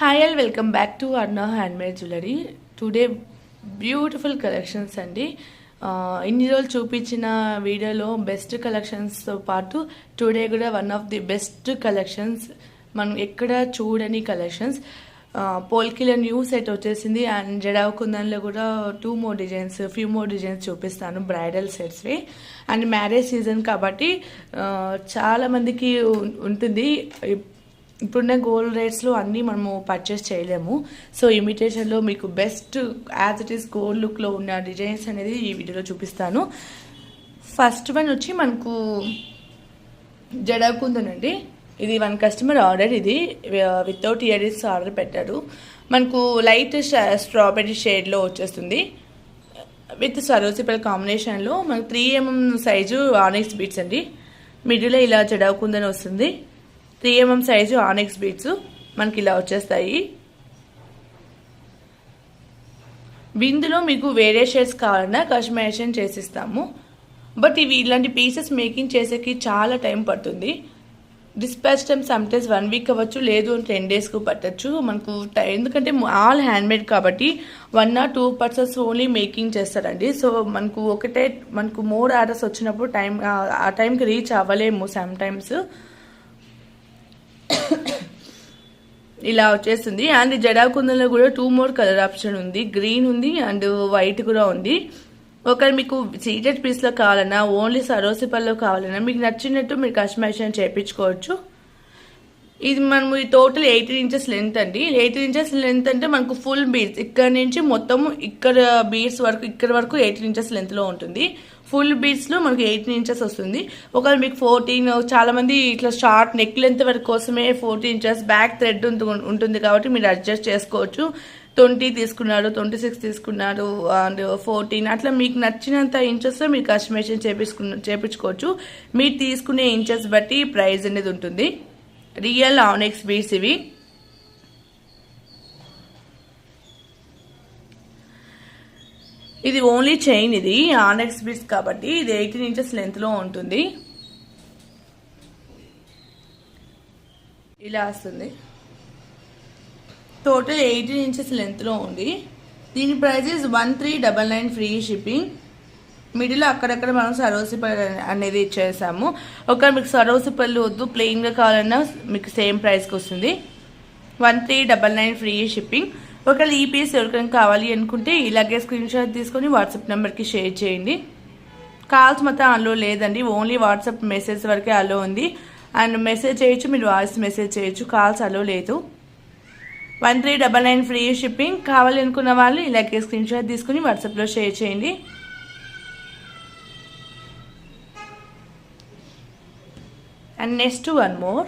Hi all, welcome back to Arna Handmade Jewelry. Today beautiful collections అండి. ఇన్ని రోజులు చూపించిన వీడియోలో బెస్ట్ కలెక్షన్స్తో పాటు టుడే కూడా one of the best collections, మనం ఎక్కడ చూడని కలెక్షన్స్. పోల్కిలో న్యూ సెట్ వచ్చేసింది అండ్ జడావ్ కుందన్లో కూడా ఫ్యూ మోర్ డిజైన్స్ చూపిస్తాను, బ్రైడల్ సెట్స్వి. అండ్ మ్యారేజ్ సీజన్ కాబట్టి చాలా మందికి ఉంటుంది. ఇప్పుడున్న గోల్డ్ రేట్స్లో అన్నీ మనము పర్చేస్ చేయలేము. సో ఇమిటేషన్లో మీకు best as it is gold లుక్లో ఉన్న డిజైన్స్ అనేది ఈ వీడియోలో చూపిస్తాను. ఫస్ట్ వన్ వచ్చి మనకు జడాకుందనండి. ఇది వన్ కస్టమర్ ఆర్డర్. ఇది వితౌట్ ఇయర్ రింగ్స్ ఆర్డర్ పెట్టారు. మనకు లైట్ స్ట్రాబెర్రీ షేడ్లో వచ్చేస్తుంది విత్ సరోసిపల్ కాంబినేషన్లో. మనకు 3mm సైజు ఆనెక్స్ బీట్స్ అండి. మిడిల్లో ఇలా జడాకుందని వస్తుంది. 3mm సైజు ఆనెక్స్ బీట్స్ మనకి ఇలా వచ్చేస్తాయి. ఇందులో మీకు వేరే షేడ్స్ కావాలన్నా కస్టమైజేషన్ చేసిస్తాము. బట్ ఇవి ఇలాంటి పీసెస్ మేకింగ్ చేసేకి చాలా టైం పడుతుంది. డిస్పాచ్ టైం సమ్టైమ్స్ 1 వీక్ అవ్వచ్చు, లేదు 10 డేస్కు పట్టచ్చు మనకు. ఎందుకంటే ఆల్ హ్యాండ్మేడ్ కాబట్టి 1 or 2 పర్సన్స్ ఓన్లీ మేకింగ్ చేస్తారండి. సో మనకు మోర్ ఆర్డర్స్ వచ్చినప్పుడు ఆ టైంకి రీచ్ అవ్వలేము సమ్టైమ్స్. ఇలా వచ్చేస్తుంది. అండ్ జడాకుందలో కూడా 2 more కలర్ ఆప్షన్ ఉంది. గ్రీన్ ఉంది అండ్ వైట్ కూడా ఉంది. ఒకవేళ మీకు సీటెడ్ పీస్లో కావాలన్నా, ఓన్లీ సరోసిపల్లో కావాలన్నా, మీకు నచ్చినట్టు మీరు కస్టమైజేషన్ చేయించుకోవచ్చు. ఇది మనము ఈ టోటల్ 18 inches లెంత్ అండి. 18 inches లెంత్ అంటే మనకు ఫుల్ బీడ్స్ ఇక్కడ నుంచి మొత్తం ఇక్కడ బీడ్స్ వరకు, ఇక్కడ వరకు 18 inches లెంత్లో ఉంటుంది. ఫుల్ బీడ్స్లో మనకి 18 inches వస్తుంది. ఒకవేళ మీకు 14, చాలా మంది ఇట్లా షార్ట్ నెక్ లెంత్ వరకు కోసమే 14 inches బ్యాక్ థ్రెడ్ ఉంటుంది కాబట్టి మీరు అడ్జస్ట్ చేసుకోవచ్చు. 20 తీసుకున్నారు, 26 తీసుకున్నారు అండ్ 14 అట్లా మీకు నచ్చినంత ఇంచెస్లో మీరు కస్టమైజేషన్ చేపించుకోవచ్చు. మీరు తీసుకునే ఇంచెస్ బట్టి ప్రైస్ అనేది ఉంటుంది. రియల్ ఆనెక్స్ బీడ్స్ ఇవి. ఇది ఓన్లీ చైన్, ఇది ఆనెక్స్ బీడ్స్ కాబట్టి ఇది 18 inches లెంత్లో ఉంటుంది. ఇలా వస్తుంది. టోటల్ 18 inches లెంత్లో ఉంది. దీని ప్రైస్ 1399 ఫ్రీ షిప్పింగ్. మిడిల్ అక్కడక్కడ మనం సరోసిపల్ అనేది ఇచ్చేసాము. ఒకవేళ మీకు సరోసిపల్లి వద్దు, ప్లెయిన్గా కావాలన్నా మీకు సేమ్ ప్రైస్కి వస్తుంది. 1399 ఫ్రీ షిప్పింగ్. ఒకవేళ ఈ పీస్ ఎవరికైనా కావాలి అనుకుంటే ఇలాగే స్క్రీన్ షాట్ తీసుకొని వాట్సాప్ నెంబర్కి షేర్ చేయండి. కాల్స్ మొత్తం అలో లేదండి, ఓన్లీ వాట్సాప్ మెసేజ్ వరకే అలో ఉంది. అండ్ మెసేజ్ చేయొచ్చు, మీరు వాయిస్ మెసేజ్ చేయొచ్చు, కాల్స్ అలో లేదు. 1399 ఫ్రీ షిప్పింగ్. కావాలి అనుకున్న వాళ్ళు ఇలాగే స్క్రీన్ షాట్ తీసుకుని వాట్సాప్లో షేర్ చేయండి. And next one more.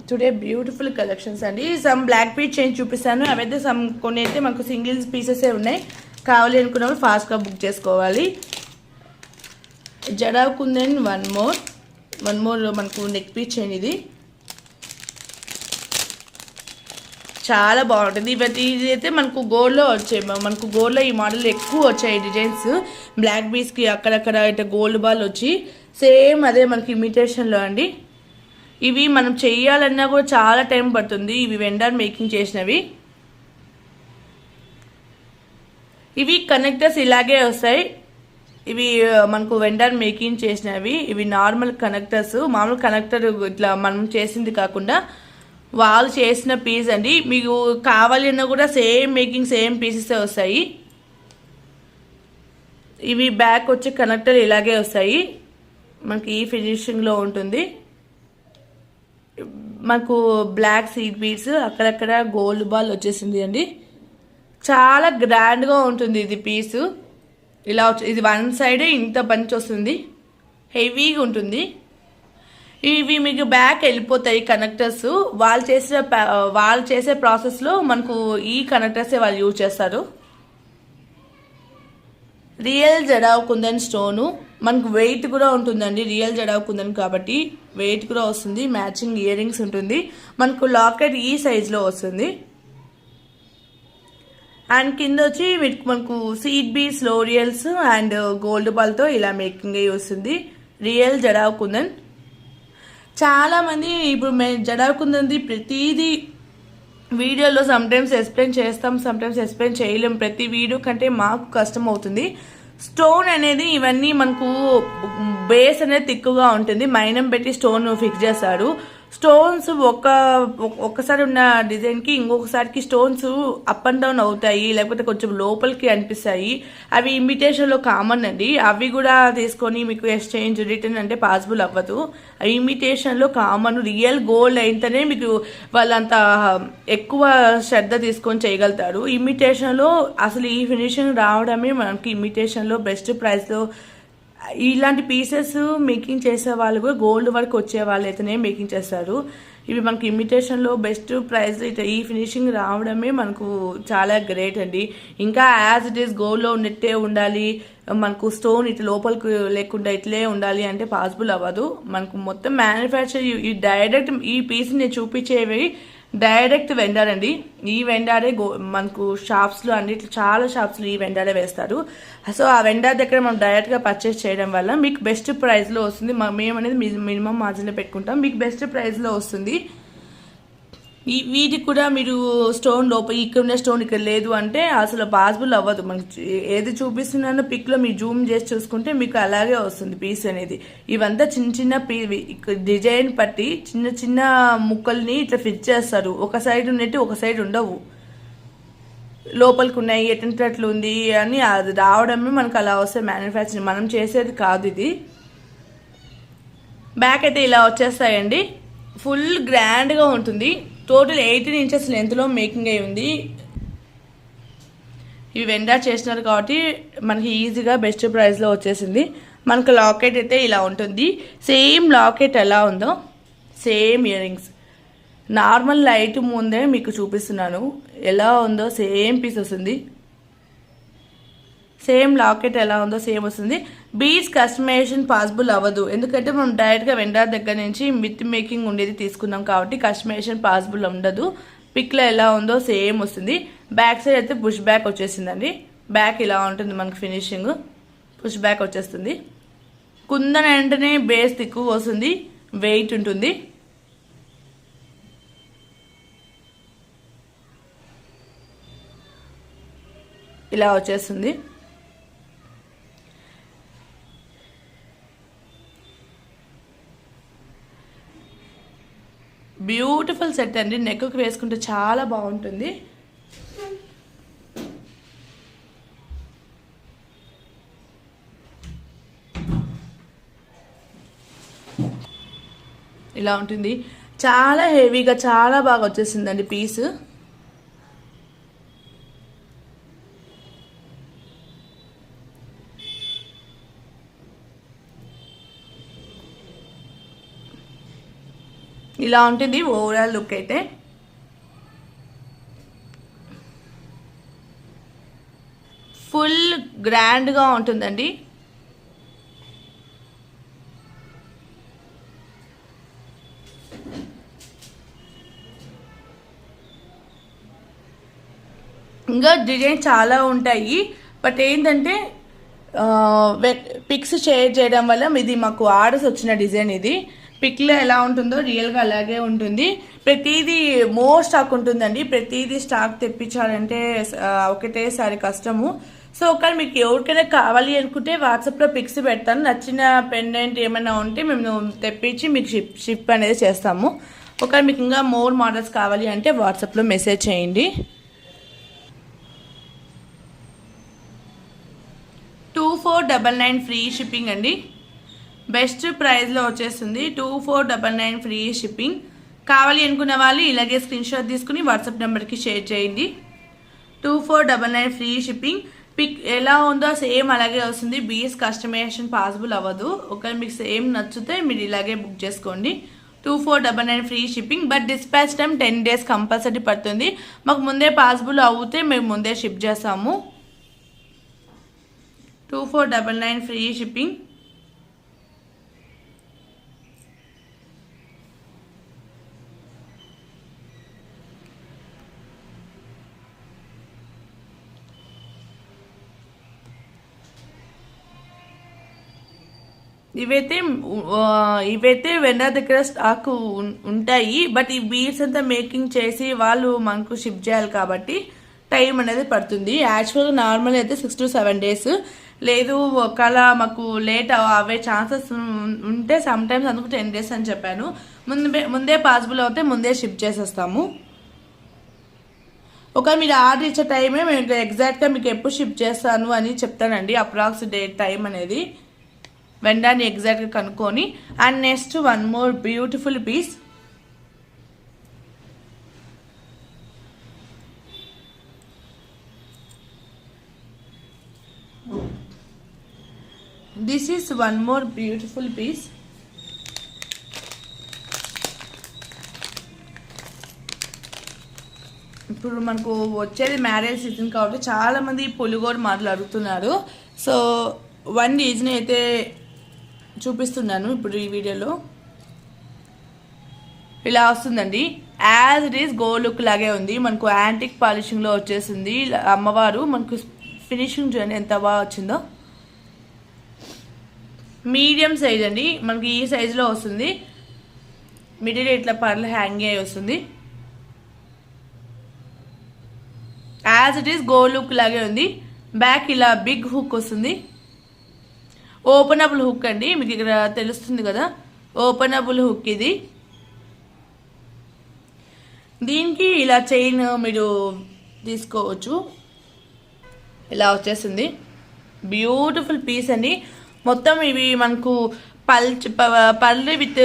Today beautiful collections అండి. సమ్ బ్లాక్ పీచ్ చైన్ చూపిస్తాను. అవైతే కొన్ని అయితే మనకు సింగిల్స్ పీసెసే ఉన్నాయి. కావాలి అనుకున్న వాళ్ళు ఫాస్ట్గా బుక్ చేసుకోవాలి. జడావ్ కుందన్ వన్ మోర్ మనకు నెక్ పీచ్ చైన్. ఇది చాలా బాగుంటుంది. ఇది అయితే మనకు గోల్డ్లో వచ్చాయి. మనకు గోల్డ్లో ఈ మోడల్ ఎక్కువ వచ్చాయి డిజైన్స్. బ్లాక్ బీస్కి అక్కడక్కడ ఇట్లా గోల్డ్ బాల్ వచ్చి సేమ్ అదే మనకి ఇమిటేషన్లో అండి. ఇవి మనం చెయ్యాలన్నా కూడా చాలా టైం పడుతుంది. ఇవి వెండర్ మేకింగ్ చేసినవి. ఇవి కనెక్టర్స్ ఇలాగే వస్తాయి. ఇవి మనకు వెండర్ మేకింగ్ చేసినవి. ఇవి నార్మల్ కనెక్టర్స్, మామూలు కనెక్టర్ ఇట్లా మనం చేసింది కాకుండా వాళ్ళు చేసిన పీస్ అండి. మీకు కావాలి అన్నా కూడా సేమ్ మేకింగ్ సేమ్ పీసెస్ వస్తాయి. ఇవి బ్యాక్ వచ్చే కనెక్టర్ ఇలాగే వస్తాయి. మనకి ఈ ఫినిషింగ్లో ఉంటుంది. మనకు బ్లాక్ సీడ్ బీడ్స్, అక్కడక్కడ గోల్డ్ బాల్ వచ్చేసింది అండి. చాలా గ్రాండ్గా ఉంటుంది ఇది పీసు. ఇలా ఇది వన్ సైడే ఇంత బంచ్ వస్తుంది, హెవీగా ఉంటుంది. ఇవి మీకు బ్యాక్ వెళ్ళిపోతాయి కనెక్టర్స్. వాళ్ళు చేసే ప్రాసెస్లో మనకు ఈ కనెక్టర్సే వాళ్ళు యూజ్ చేస్తారు. Real jadau kundan stone. మనకు వెయిట్ కూడా ఉంటుందండి. రియల్ జడావ్ కుందన్ కాబట్టి వెయిట్ కూడా వస్తుంది. మ్యాచింగ్ ఇయర్ రింగ్స్ ఉంటుంది. మనకు లాకెట్ ఈ సైజ్లో వస్తుంది. అండ్ కింద వచ్చి మనకు సీడ్ బీడ్స్, లోరియల్స్ అండ్ గోల్డ్ బాల్తో ఇలా మేకింగ్ అయ్యి వస్తుంది. రియల్ జడావ్ కుందన్. చాలామంది ఇప్పుడు మేము జడాకుంది ప్రతిదీ వీడియోలో సమ్టైమ్స్ ఎక్స్ప్లెయిన్ చేస్తాం, సమ్టైమ్స్ ఎక్స్ప్లెయిన్ చేయలేం. ప్రతి వీడియో కంటే మాకు కష్టం అవుతుంది. స్టోన్ అనేది ఇవన్నీ మనకు బేస్ అనేది తిక్కుగా ఉంటుంది. మైనం పెట్టి స్టోన్ ఫిక్స్ చేస్తాడు. స్టోన్స్ ఒక్కసారి ఉన్న డిజైన్కి ఇంకొకసారికి స్టోన్స్ అప్ అండ్ డౌన్ అవుతాయి, లేకపోతే కొంచెం లోపలికి అనిపిస్తాయి. అవి ఇమిటేషన్లో కామన్ అండి. అవి కూడా తీసుకొని మీకు ఎక్స్చేంజ్ రిటర్న్ అంటే పాసిబుల్ అవ్వదు. ఇమిటేషన్లో కామన్. రియల్ గోల్డ్ అయితేనే మీకు వాళ్ళంత ఎక్కువ శ్రద్ధ తీసుకొని చేయగలుగుతారు. ఇమిటేషన్లో అసలు ఈ ఫినిషింగ్ రావడమే మనకి ఇమిటేషన్లో బెస్ట్ ప్రైస్లో. ఇలాంటి పీసెస్ మేకింగ్ చేసే వాళ్ళు కూడా గోల్డ్ వర్క్ వచ్చే వాళ్ళు అయితేనే మేకింగ్ చేస్తారు. ఇవి మనకి ఇమిటేషన్లో బెస్ట్ ప్రైస్ ఈ ఫినిషింగ్ రావడమే మనకు చాలా గ్రేట్ అండి. ఇంకా యాజ్ ఇట్ ఈస్ గోల్డ్లో ఉన్నట్టే ఉండాలి, మనకు స్టోన్ ఇట్లా లోపలికి లేకుండా ఇట్లే ఉండాలి అంటే పాసిబుల్ అవ్వదు. మనకు మొత్తం మ్యానుఫ్యాక్చర్ ఈ డైరెక్ట్ ఈ పీస్ నేను చూపించేవి డైరెక్ట్ వెండర్ అండి. ఈ వెండారే మనకు షాప్స్లో అన్నిట్లో చాలా షాప్స్లో ఈ వెండారే వేస్తారు. సో ఆ వెండర్ దగ్గర మనం డైరెక్ట్గా పర్చేస్ చేయడం వల్ల మీకు బెస్ట్ ప్రైస్లో వస్తుంది. మేము అనేది మినిమం మార్జిన్లో పెట్టుకుంటాం, మీకు బెస్ట్ ప్రైస్లో వస్తుంది. వీటికి కూడా మీరు స్టోన్ లోపల ఇక్కడ ఉన్న స్టోన్ ఇక్కడ లేదు అంటే అసలు పాసిబుల్ అవ్వదు. మనకి ఏది చూపిస్తున్నానో పిక్లో మీరు జూమ్ చేసి చూసుకుంటే మీకు అలాగే వస్తుంది పీస్ అనేది. ఇవంతా చిన్న చిన్న డిజైన్ పట్టి చిన్న చిన్న ముక్కల్ని ఇట్లా ఫిట్ చేస్తారు. ఒక సైడ్ ఉన్నట్టు ఒక సైడ్ ఉండవు, లోపలికి ఉన్నాయి ఎట్లా ఉంది అని అది రావడమే మనకు అలా వస్తాయి. మ్యానుఫ్యాక్చరింగ్ మనం చేసేది కాదు ఇది. బ్యాక్ అయితే ఇలా వచ్చేస్తాయండి. ఫుల్ గ్రాండ్గా ఉంటుంది. టోటల్ 18 ఇంచెస్ లెంత్లో మేకింగ్ అయి ఉంది. ఇవి వెండర్ చేసినారు కాబట్టి మనకి ఈజీగా బెస్ట్ ప్రైస్లో వచ్చేసింది. మనకు లాకెట్ అయితే ఇలా ఉంటుంది. సేమ్ లాకెట్ ఎలా ఉందో same ear rings. Normal light ముందే మీకు చూపిస్తున్నాను ఎలా ఉందో సేమ్ పీస్ వస్తుంది. సేమ్ లాకెట్ ఎలా ఉందో సేమ్ వస్తుంది. బీడ్స్ కస్టమైజేషన్ పాసిబుల్ అవ్వదు, ఎందుకంటే మనం డైరెక్ట్గా వెండర్ దగ్గర నుంచి విత్ మేకింగ్ ఉండేది తీసుకున్నాం కాబట్టి కస్టమైజేషన్ పాసిబుల్ ఉండదు. పిక్లో ఎలా ఉందో సేమ్ వస్తుంది. బ్యాక్ సైడ్ అయితే పుష్ బ్యాక్ వచ్చేసిందండి. బ్యాక్ ఇలా ఉంటుంది మనకు ఫినిషింగ్, పుష్ బ్యాక్ వచ్చేస్తుంది. కుందన వెంటనే బేస్ ఎక్కువ వస్తుంది, వెయిట్ ఉంటుంది. ఇలా వచ్చేస్తుంది. బ్యూటిఫుల్ సెట్ అండి. నెక్కి వేసుకుంటే చాలా బాగుంటుంది. ఇలా ఉంటుంది. చాలా హెవీగా చాలా బాగా వచ్చేసిందండి పీస్. ఇలా ఉంటుంది ఓవరాల్ లుక్ అయితే. ఫుల్ గ్రాండ్గా ఉంటుందండి. ఇంకా డిజైన్ చాలా ఉంటాయి, బట్ ఏంటంటే పిక్స్ షేర్ చేయడం వల్ల ఇది మాకు ఆర్డర్స్ వచ్చిన డిజైన్. ఇది పిక్లో ఎలా ఉంటుందో రియల్గా అలాగే ఉంటుంది. ప్రతిదీ మోర్ స్టాక్ ఉంటుందండి. ప్రతిదీ స్టాక్ తెప్పించాలంటే ఒకటేసారి కష్టము. సో ఒకవేళ మీకు ఎవరికైనా కావాలి అనుకుంటే వాట్సాప్లో పిక్స్ పెడతాను. నచ్చిన పెండెంట్ ఏమైనా ఉంటే మేము తెప్పించి మీకు షిప్ అనేది చేస్తాము. ఒకవేళ మీకు ఇంకా మోర్ మోడల్స్ కావాలి అంటే వాట్సాప్లో మెసేజ్ చేయండి. 2499 ఫ్రీ షిప్పింగ్ అండి. బెస్ట్ ప్రైస్లో వచ్చేస్తుంది. 2499 ఫ్రీ షిప్పింగ్. కావాలి అనుకున్న వాళ్ళు ఇలాగే స్క్రీన్ షాట్ తీసుకుని వాట్సాప్ నెంబర్కి షేర్ చేయండి. 2499 ఫ్రీ షిప్పింగ్. పిక్ ఎలా ఉందో సేమ్ అలాగే వస్తుంది. బీఎస్ కస్టమైజేషన్ పాసిబుల్ అవ్వదు. ఒకవేళ మీకు సేమ్ నచ్చితే మీరు ఇలాగే బుక్ చేసుకోండి. 2499 free shipping. But dispatch time 10 days compulsory పడుతుంది. మాకు ముందే పాసిబుల్ అవుతే మేము ముందే షిప్ చేస్తాము. 2499 ఫ్రీ షిప్పింగ్. ఇవైతే వెండర్ దగ్గర స్టాక్ ఉంటాయి. బట్ ఈ బీడ్స్ అంతా మేకింగ్ చేసి వాళ్ళు మనకు షిప్ చేయాలి కాబట్టి టైం అనేది పడుతుంది. యాక్చువల్గా నార్మల్ అయితే 6 to 7 days. లేదు ఒకవేళ మాకు లేట్ అవే ఛాన్సెస్ ఉంటే సమ్ టైమ్స్ అందుకు 10 days అని చెప్పాను. ముందే పాసిబుల్ అవుతే ముందే షిప్ చేసేస్తాము. ఒక మీరు ఆర్డర్ ఇచ్చే టైమే మేము ఎగ్జాక్ట్గా మీకు ఎప్పుడు షిప్ చేస్తాను అని చెప్తానండి. అప్రాక్స్ డేట్ టైం అనేది వెండర్ని ఎగ్జాక్ట్గా కనుక్కొని. And next one more beautiful piece. This is one more beautiful piece. ఇప్పుడు మనకు వచ్చేది మ్యారేజ్ సీజన్ కాబట్టి చాలామంది పులిగోరు మాట్లాడుతున్నారు. సో వన్ రీజన్ అయితే చూపిస్తున్నాను ఇప్పుడు ఈ వీడియోలో. ఇలా వస్తుందండి. As it is gold look లాగే ఉంది. మనకు యాంటిక్ పాలిషింగ్లో వచ్చేసింది. అమ్మవారు మనకు ఫినిషింగ్ చూడండి ఎంత బాగా వచ్చిందో. మీడియం సైజ్ అండి. మనకి ఈ సైజులో వస్తుంది. మిడిల్ ఇట్లా పర్లు హ్యాంగ్ అయ్యి వస్తుంది. As it is gold look లాగే ఉంది. బ్యాక్ ఇలా బిగ్ హుక్ వస్తుంది. ఓపెనబుల్ హుక్ అండి. మీకు ఇక్కడ తెలుస్తుంది కదా, ఓపెనబుల్ హుక్ ఇది. దీనికి ఇలా చైన్ మీరు తీసుకోవచ్చు. ఇలా వచ్చేసింది. బ్యూటిఫుల్ పీస్ అండి. మొత్తం ఇవి మనకు పర్ల్ విత్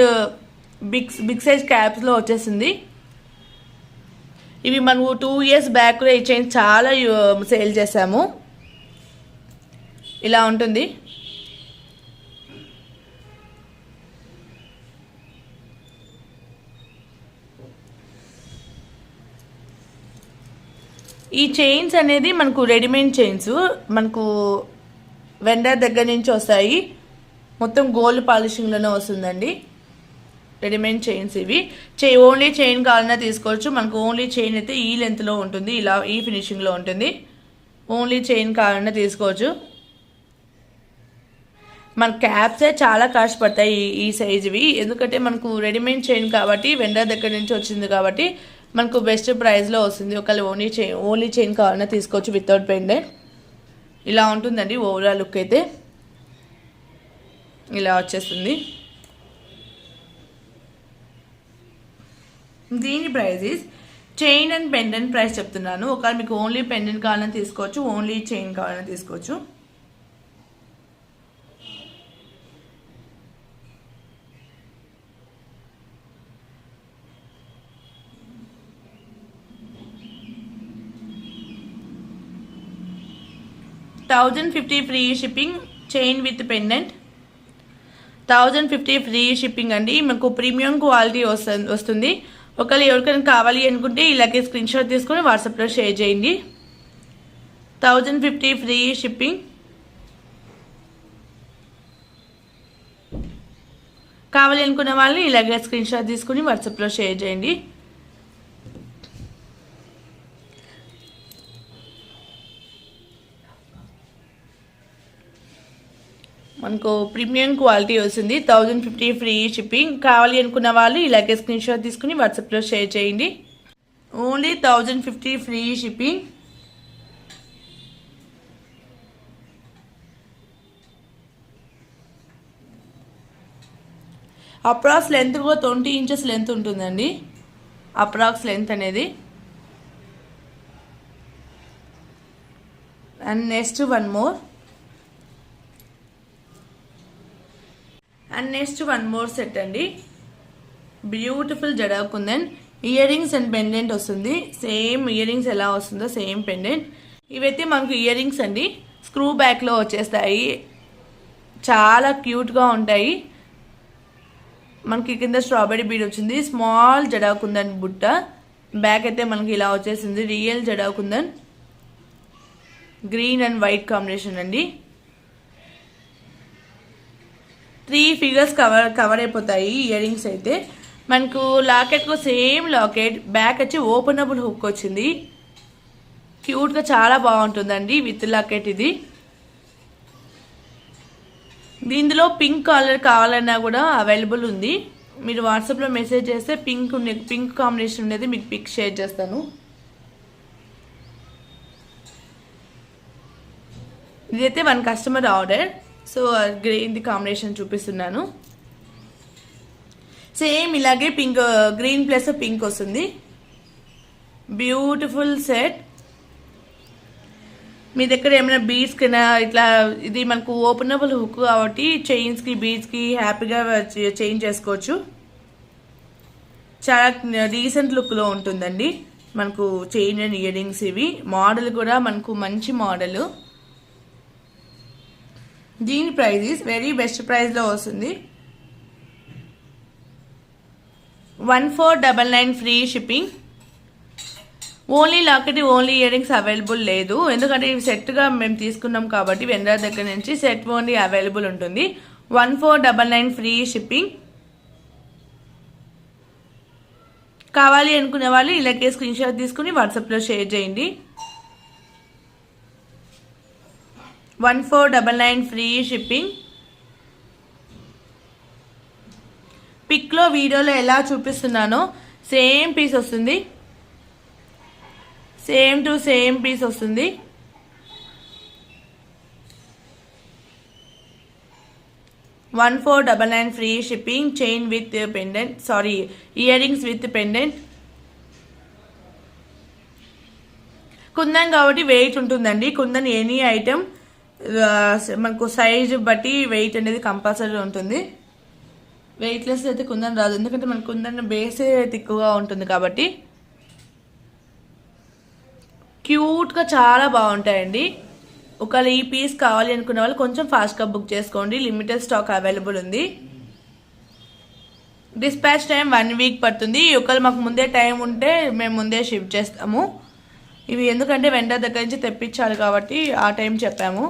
బిగ్ సైజ్ క్యాప్స్లో వచ్చేసింది. ఇవి మనకు 2 years బ్యాక్ కూడా ఈ చైన్ చాలా సేల్ చేసాము. ఇలా ఉంటుంది. ఈ చైన్స్ అనేది మనకు రెడీమేడ్ చైన్స్, మనకు వెండర్ దగ్గర నుంచి వస్తాయి. మొత్తం గోల్డ్ పాలిషింగ్లోనే వస్తుందండి. రెడీమేడ్ చైన్స్ ఇవి. ఓన్లీ చైన్ కావాలన్నా తీసుకోవచ్చు. మనకు ఓన్లీ చైన్ అయితే ఈ లెంత్లో ఉంటుంది, ఇలా ఈ ఫినిషింగ్లో ఉంటుంది. ఓన్లీ చైన్ కావాలన్నా తీసుకోవచ్చు. మన క్యాప్సే చాలా కాస్ట్ పడతాయి ఈ సైజువి. ఎందుకంటే మనకు రెడీమేడ్ చైన్ కాబట్టి వెండర్ దగ్గర నుంచి వచ్చింది కాబట్టి మనకు బెస్ట్ ప్రైస్లో వస్తుంది. ఒకవేళ ఓన్లీ చైన్ కావాలన్నా తీసుకోవచ్చు వితౌట్ పెండెంట్. ఇలా ఉంటుందండి ఓవరాల్ లుక్ అయితే. ఇలా వచ్చేస్తుంది. దీని price is chain and pendant price చెప్తున్నాను. ఒకవేళ మీకు ఓన్లీ పెండెంట్ కావాలని తీసుకోవచ్చు, ఓన్లీ చైన్ కావాలని తీసుకోవచ్చు. $1,050 free shipping, chain with pendant. 1,050 free shipping అండి. మనకు ప్రీమియం క్వాలిటీ వస్తుంది. ఒకవేళ ఎవరికైనా కావాలి అనుకుంటే ఇలాగే స్క్రీన్ షాట్ తీసుకొని వాట్సాప్లో షేర్ చేయండి. 1,050 ఫ్రీ షిప్పింగ్. కావాలి అనుకున్న వాళ్ళు ఇలాగే స్క్రీన్ షాట్ తీసుకొని వాట్సాప్లో షేర్ చేయండి. మనకు ప్రీమియం క్వాలిటీ వస్తుంది. 1,050 ఫ్రీ షిప్పింగ్. కావాలి అనుకున్న వాళ్ళు ఇలాగే స్క్రీన్ షాట్ తీసుకుని వాట్సాప్లో షేర్ చేయండి. Only 1,050 free shipping. Approx length కూడా 20 inches లెంత్ ఉంటుందండి. అప్రాక్స్ లెంత్ అనేది. And next one more. And next one more set అండి. Beautiful jada kundan. Earrings and pendant వస్తుంది. సేమ్ ఇయర్ రింగ్స్ ఎలా వస్తుందో సేమ్ పెండెంట్. ఇవైతే మనకు ఇయర్ రింగ్స్ అండి. స్క్రూ బ్యాక్లో వచ్చేస్తాయి. చాలా క్యూట్గా ఉంటాయి. మనకి కింద స్ట్రాబెరీ బీడ్ వచ్చింది. స్మాల్ జడా కుందన్ బుట్ట. బ్యాక్ అయితే మనకి ఇలా వచ్చేసింది. Real jada kundan. Green and white combination అండి. 3 figures కవర్ అయిపోతాయి ఇయర్ రింగ్స్ అయితే. మనకు లాకెట్కు సేమ్ లాకెట్. బ్యాక్ వచ్చి ఓపెనబుల్ హుక్ వచ్చింది. క్యూట్గా చాలా బాగుంటుందండి విత్ లాకెట్ ఇది. దీనిలో పింక్ కలర్ కావాలన్నా కూడా అవైలబుల్ ఉంది. మీరు వాట్సాప్లో మెసేజ్ చేస్తే పింక్ కాంబినేషన్ ఉండేది మీకు పిక్ షేర్ చేస్తాను. ఇదైతే 1 customer order. So green combination చూపిస్తున్నాను. సేమ్ ఇలాగే పింక్, గ్రీన్ ప్లస్ పింక్ వస్తుంది. Beautiful set. మీ దగ్గర ఏమైనా బీడ్స్ కింద ఇట్లా, ఇది మనకు ఓపెనబుల్ హుక్ కాబట్టి చైన్స్కి బీడ్స్కి హ్యాపీగా చేంజ్ చేసుకోవచ్చు. చాలా డీసెంట్ లుక్లో ఉంటుందండి మనకు చైన్ అండ్ ఇయర్ రింగ్స్. ఇవి మోడల్ కూడా మనకు మంచి మోడల్. దీని ప్రైస్ వెరీ బెస్ట్ ప్రైస్లో వస్తుంది. 1499 free shipping. Only locket, only ear rings available లేదు. ఎందుకంటే ఇవి సెట్గా మేము తీసుకున్నాం కాబట్టి వెండర్ దగ్గర నుంచి సెట్ ఓన్లీ అవైలబుల్ ఉంటుంది. 1499 ఫ్రీ షిప్పింగ్. కావాలి అనుకునే వాళ్ళు ఇలాగే స్క్రీన్ షాట్ తీసుకుని వాట్సాప్లో షేర్ చేయండి. 1499 ఫ్రీ షిప్పింగ్. పిక్లో వీడియోలో ఎలా చూపిస్తున్నానో సేమ్ పీస్ వస్తుంది. సేమ్ టు సేమ్ పీస్ వస్తుంది. $1499 free shipping. Chain with pendant, sorry ear rings with pendant. Kundan కాబట్టి వెయిట్ ఉంటుందండి. కుందన్ ఎనీ ఐటమ్ మనకు సైజ్ బట్టి వెయిట్ అనేది కంపల్సరీ ఉంటుంది. వెయిట్లెస్ అయితే కుందన్ రాదు, ఎందుకంటే మన కుందన్ బేసే తిక్కుగా ఉంటుంది కాబట్టి. క్యూట్గా చాలా బాగుంటాయండి. ఒకవేళ ఈ పీస్ కావాలి అనుకునే వాళ్ళు కొంచెం ఫాస్ట్గా బుక్ చేసుకోండి. లిమిటెడ్ స్టాక్ అవైలబుల్ ఉంది. డిస్పాచ్ టైం 1 వీక్ పడుతుంది. ఒకవేళ మాకు ముందే టైం ఉంటే మేము ముందే షిఫ్ట్ చేస్తాము. ఇవి ఎందుకంటే వెండర్ దగ్గర నుంచి తెప్పించాలి కాబట్టి ఆ టైం చెప్పాము.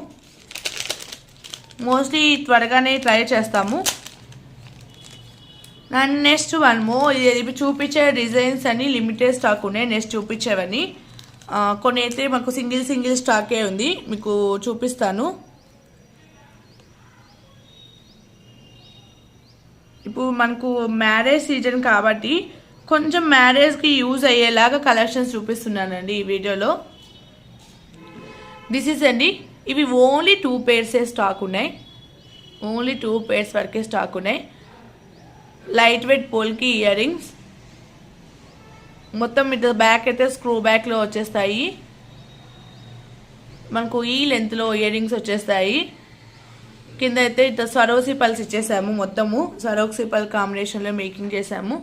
మోస్ట్లీ త్వరగానే ట్రై చేస్తాము. And next 1 more. ఇవి చూపించే డిజైన్స్ అని లిమిటెడ్ స్టాక్ ఉన్నాయి. నెక్స్ట్ చూపించేవని కొన్ని అయితే మాకు సింగిల్ స్టాకే ఉంది, మీకు చూపిస్తాను. ఇప్పుడు మనకు మ్యారేజ్ సీజన్ కాబట్టి కొంచెం మ్యారేజ్కి యూజ్ అయ్యేలాగా కలెక్షన్స్ చూపిస్తున్నానండి ఈ వీడియోలో. దిస్ ఈస్ అండి. ఇవి ఓన్లీ 2 పేర్సే స్టాక్ ఉన్నాయి. ఓన్లీ 2 పేర్స్ వరకే స్టాక్ ఉన్నాయి. Light weight polki earrings. మొత్తం ఇటు బ్యాక్ అయితే స్క్రూ బ్యాక్లో వచ్చేస్తాయి. మనకు ఈ లెంత్లో ఇయర్ రింగ్స్ వచ్చేస్తాయి. కింద అయితే ఇట్లా సరోసి పల్స్ ఇచ్చేసాము. మొత్తము సరోసి పల్ కాంబినేషన్లో మేకింగ్ చేసాము.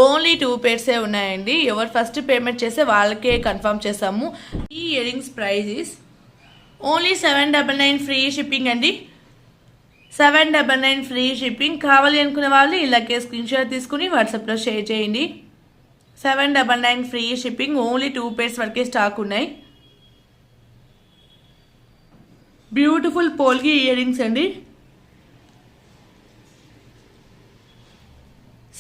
ఓన్లీ 2 పేర్సే ఉన్నాయండి. ఎవరు ఫస్ట్ పేమెంట్ చేస్తే వాళ్ళకే కన్ఫర్మ్ చేసాము. ఈ ear rings price is only 799 free shipping అండి. 799 ఫ్రీ షిప్పింగ్. కావాలి అనుకునే వాళ్ళు ఇలాగే స్క్రీన్ షాట్ తీసుకుని వాట్సాప్లో షేర్ చేయండి. 799 ఫ్రీ షిప్పింగ్. ఓన్లీ 2 పేర్స్ వరకే స్టాక్ ఉన్నాయి. బ్యూటిఫుల్ పోల్కి ఇయర్ రింగ్స్ అండి.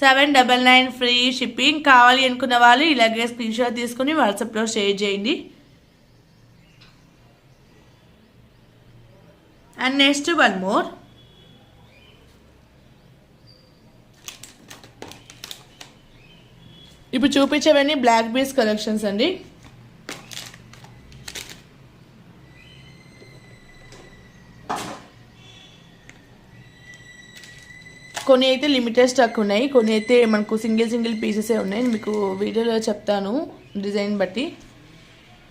799 ఫ్రీ షిప్పింగ్. కావాలి అనుకున్న వాళ్ళు ఇలాగే స్క్రీన్ షాట్ తీసుకుని వాట్సాప్లో షేర్ చేయండి. And next 1 more. ఇప్పుడు చూపించేవన్నీ బ్లాక్ బీడ్స్ కలెక్షన్స్ అండి. కొన్ని అయితే లిమిటెడ్ స్టాక్ ఉన్నాయి, కొన్ని అయితే మనకు సింగిల్ పీసెసే ఉన్నాయి. మీకు వీడియోలో చెప్తాను డిజైన్ బట్టి.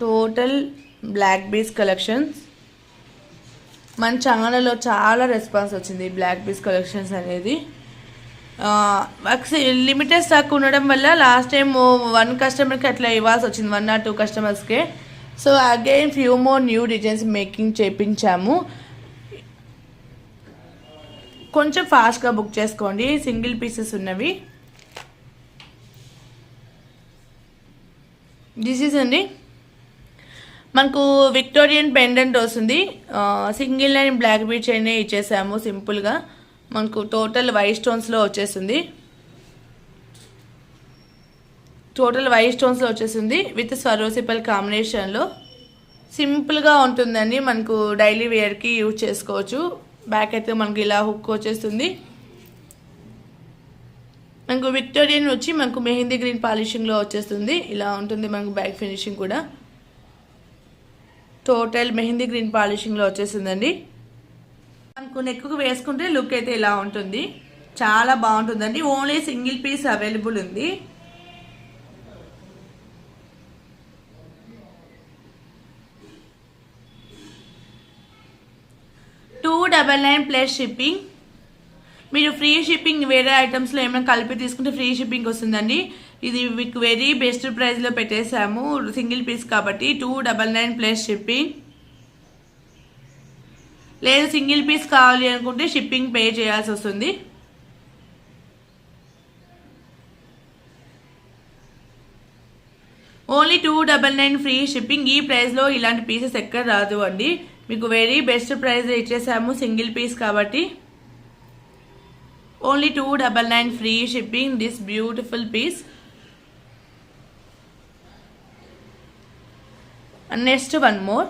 Total black beads collections. మన ఛానల్లో చాలా రెస్పాన్స్ వచ్చింది బ్లాక్ బీడ్స్ కలెక్షన్స్ అనేది. లిమిటెడ్ స్టాక్ ఉండడం వల్ల లాస్ట్ టైం 1 కస్టమర్కి అట్లా ఇవ్వాల్సి వచ్చింది, 1 or 2 కస్టమర్స్కే. So again few more new designs making చేయించాము. కొంచెం ఫాస్ట్గా బుక్ చేసుకోండి, సింగిల్ పీసెస్ ఉన్నవి. దిస్ ఈజ్ అండి. మనకు విక్టోరియన్ పెండెంట్ వస్తుంది. Single line black bead chain ఇచ్చేసాము సింపుల్గా. మనకు టోటల్ వైట్ స్టోన్స్లో వచ్చేసింది. విత్ స్వరోసిపల్ కాంబినేషన్లో సింపుల్గా ఉంటుందండి. మనకు డైలీ వేర్కి యూజ్ చేసుకోవచ్చు. బ్యాక్ అయితే మనకి ఇలా హుక్ వచ్చేస్తుంది. మనకు విక్టోరియన్ వచ్చి మనకు మెహందీ గ్రీన్ పాలిషింగ్లో వచ్చేస్తుంది. ఇలా ఉంటుంది మనకు బ్యాక్ ఫినిషింగ్ కూడా. టోటల్ మెహందీ గ్రీన్ పాలిషింగ్లో వచ్చేస్తుందండి. మనకు నెక్కు వేసుకుంటే లుక్ అయితే ఇలా ఉంటుంది. చాలా బాగుంటుందండి. ఓన్లీ సింగిల్ పీస్ అవైలబుల్ ఉంది. $299 షిప్పింగ్. మీరు ఫ్రీ షిప్పింగ్ వేరే ఐటమ్స్లో ఏమైనా కలిపి తీసుకుంటే ఫ్రీ షిప్పింగ్ వస్తుందండి. ఇది మీకు వెరీ బెస్ట్ ప్రైస్లో పెట్టేసాము సింగిల్ పీస్ కాబట్టి. $299 షిప్పింగ్. లేదు సింగిల్ పీస్ కావాలి అనుకుంటే షిప్పింగ్ పే చేయాల్సి వస్తుంది. Only $299 free shipping. ఈ ప్రైస్లో ఇలాంటి పీసెస్ ఎక్కడ రాదు అండి. మీకు వెరీ బెస్ట్ ప్రైస్ ఇచ్చేసాము సింగిల్ పీస్ కాబట్టి. Only $299 free shipping this beautiful piece. And next one more.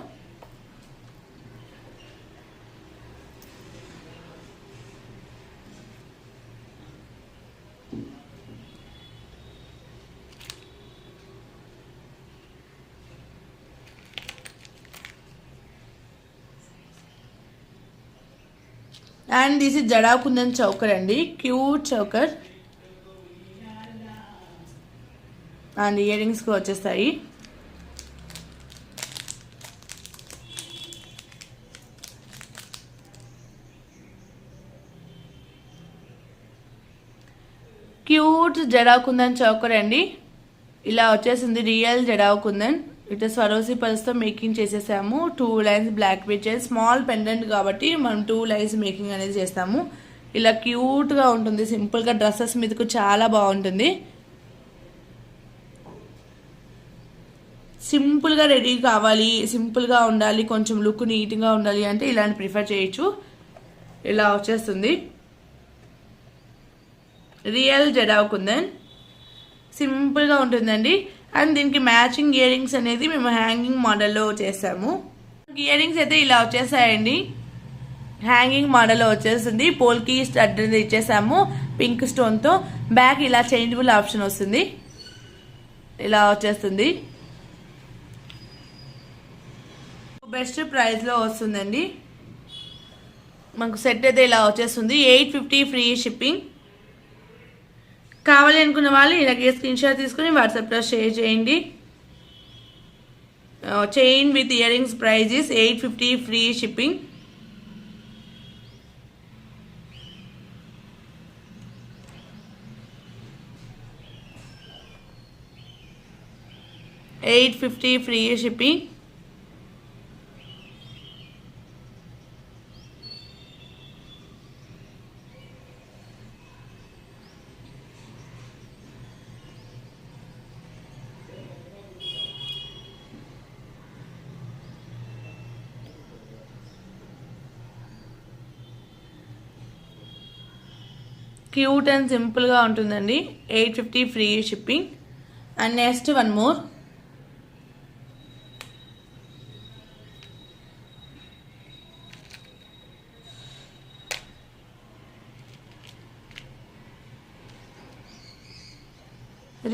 And this is jada kundan choker అండి. Cute choker. And earrings కూడా వచ్చేస్తాయి. క్యూట్ జడా కుందన్ చౌకర్ అండి. ఇలా వచ్చేసింది రియల్ జడా కుందన్. ఇట్లా స్వరోసి పల్స్తో మేకింగ్ చేసేసాము. 2 lines black beads, small pendant కాబట్టి మనం 2 లైన్స్ మేకింగ్ అనేది చేస్తాము. ఇలా క్యూట్గా ఉంటుంది. సింపుల్గా డ్రెస్సెస్ మీదకు చాలా బాగుంటుంది. సింపుల్గా రెడీ కావాలి, సింపుల్గా ఉండాలి, కొంచెం లుక్ నీట్గా ఉండాలి అంటే ఇలాంటి ప్రిఫర్ చేయొచ్చు. ఇలా వచ్చేస్తుంది రియల్ జడా కుందన్. సింపుల్గా ఉంటుందండి. అండ్ దీనికి మ్యాచింగ్ ఇయర్ రింగ్స్ అనేది మేము హ్యాంగింగ్ మోడల్లో చేసాము. ఇయర్ రింగ్స్ అయితే ఇలా వచ్చేసాయండి. హ్యాంగింగ్ మోడల్లో వచ్చేస్తుంది. పోల్కి స్టడ్ అనేది ఇచ్చేసాము పింక్ స్టోన్తో. బ్యాక్ ఇలా చేంజబుల్ ఆప్షన్ వస్తుంది. ఇలా వచ్చేస్తుంది. బెస్ట్ ప్రైస్లో వస్తుందండి. మనకు సెట్ అయితే ఇలా వచ్చేస్తుంది. $850 ఫ్రీ షిప్పింగ్. కావాలి అనుకున్న వాళ్ళు ఇలాగే స్క్రీన్ షాట్ తీసుకుని వాట్సాప్లో షేర్ చేయండి. Chain with earrings price is $850 free shipping. $850 free shipping. Cute and సింపుల్గా ఉంటుందండి. $850 free shipping. And next one more.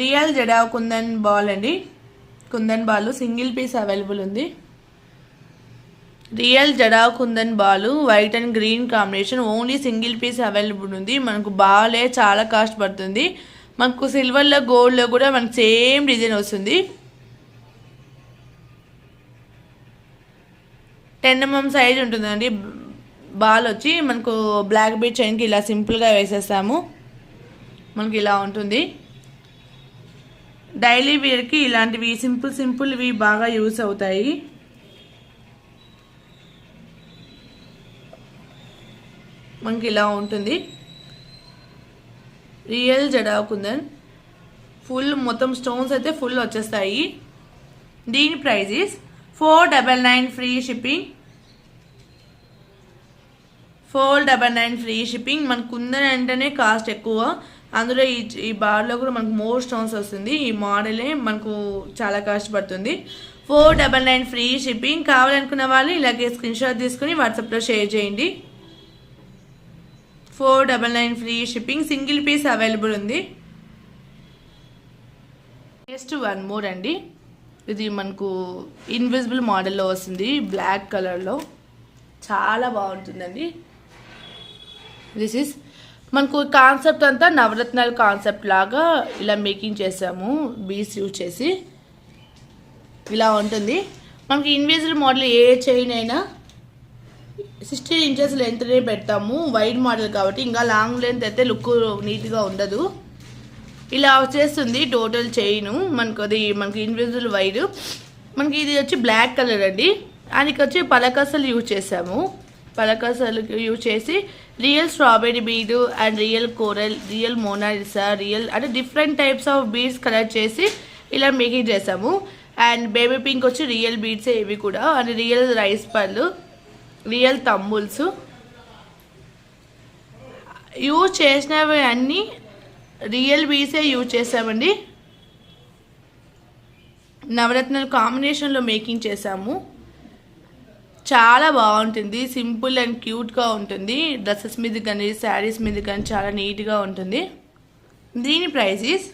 Real jada kundan ball అండి. Kundan ball single piece available ఉంది. Real jada kundan ball white and green combination. Only single piece available ఉంది. మనకు బాలే చాలా cost పడుతుంది. మనకు సిల్వర్లో గోల్డ్లో కూడా మనకు సేమ్ డిజైన్ వస్తుంది. 10 mm సైజ్ ఉంటుందండి. బాల్ వచ్చి మనకు బ్లాక్ బీట్ చైన్కి ఇలా సింపుల్గా వేసేస్తాము. మనకి ఇలా ఉంటుంది. డైలీ వేర్కి ఇలాంటివి సింపుల్వి బాగా యూస్ అవుతాయి. మనకి ఇలా ఉంటుంది. రియల్ జడా కుందన్. ఫుల్ మొత్తం స్టోన్స్ అయితే ఫుల్ వచ్చేస్తాయి. దీని price is $499 free shipping. $499 free shipping. మనకు కుందన్ అంటేనే కాస్ట్ ఎక్కువ. అందులో ఈ బార్లో కూడా మనకు మోర్ స్టోన్స్ వస్తుంది. ఈ మోడలే మనకు చాలా కాస్ట్ పడుతుంది. $499 ఫ్రీ షిప్పింగ్. కావాలనుకున్న వాళ్ళు ఇలాగే స్క్రీన్ షాట్ తీసుకుని వాట్సాప్లో షేర్ చేయండి. 499 free shipping, single piece available ఉంది. నెక్స్ట్ వన్ మోర్ అండి, ఇది మనకు ఇన్విజిబుల్ మోడల్లో వస్తుంది, బ్లాక్ కలర్లో, చాలా బాగుంటుందండి. దిస్ ఈస్ మనకు కాన్సెప్ట్ అంతా నవరత్నాల కాన్సెప్ట్ లాగా ఇలా మేకింగ్ చేసాము బీడ్స్ యూజ్ చేసి. ఇలా ఉంటుంది. మనకి ఇన్విజిబుల్ మోడల్ ఏ చైన్ అయినా 16 ఇంచెస్ లెంత్నే పెడతాము, వైడ్ మోడల్ కాబట్టి. ఇంకా లాంగ్ లెంత్ అయితే లుక్ నీట్గా ఉండదు. ఇలా వచ్చేస్తుంది టోటల్ చైన్. మనకి ఇన్విజిబుల్ వైడ్. మనకి ఇది వచ్చి బ్లాక్ కలర్ అండి. దానికి వచ్చి పలకసలు యూజ్ చేసాము. పలకసలు యూజ్ చేసి real strawberry bead and real coral, real Mona Lisa, real అంటే different types of beads collect చేసి ఇలా మేకింగ్ చేసాము. అండ్ బేబీ పింక్ వచ్చి రియల్ బీడ్స్ ఇవి కూడా. అండ్ రియల్ రైస్ పళ్ళు, రియల్ తంబుల్స్ యూజ్ చేసినవి అన్నీ రియల్ బీడ్సే యూజ్ చేసామండి. నవరత్నాలు కాంబినేషన్లో మేకింగ్ చేసాము. చాలా బాగుంటుంది, సింపుల్ అండ్ క్యూట్గా ఉంటుంది. డ్రెస్సెస్ మీద కానీ శారీస్ మీద కానీ చాలా నీట్గా ఉంటుంది. దీని price is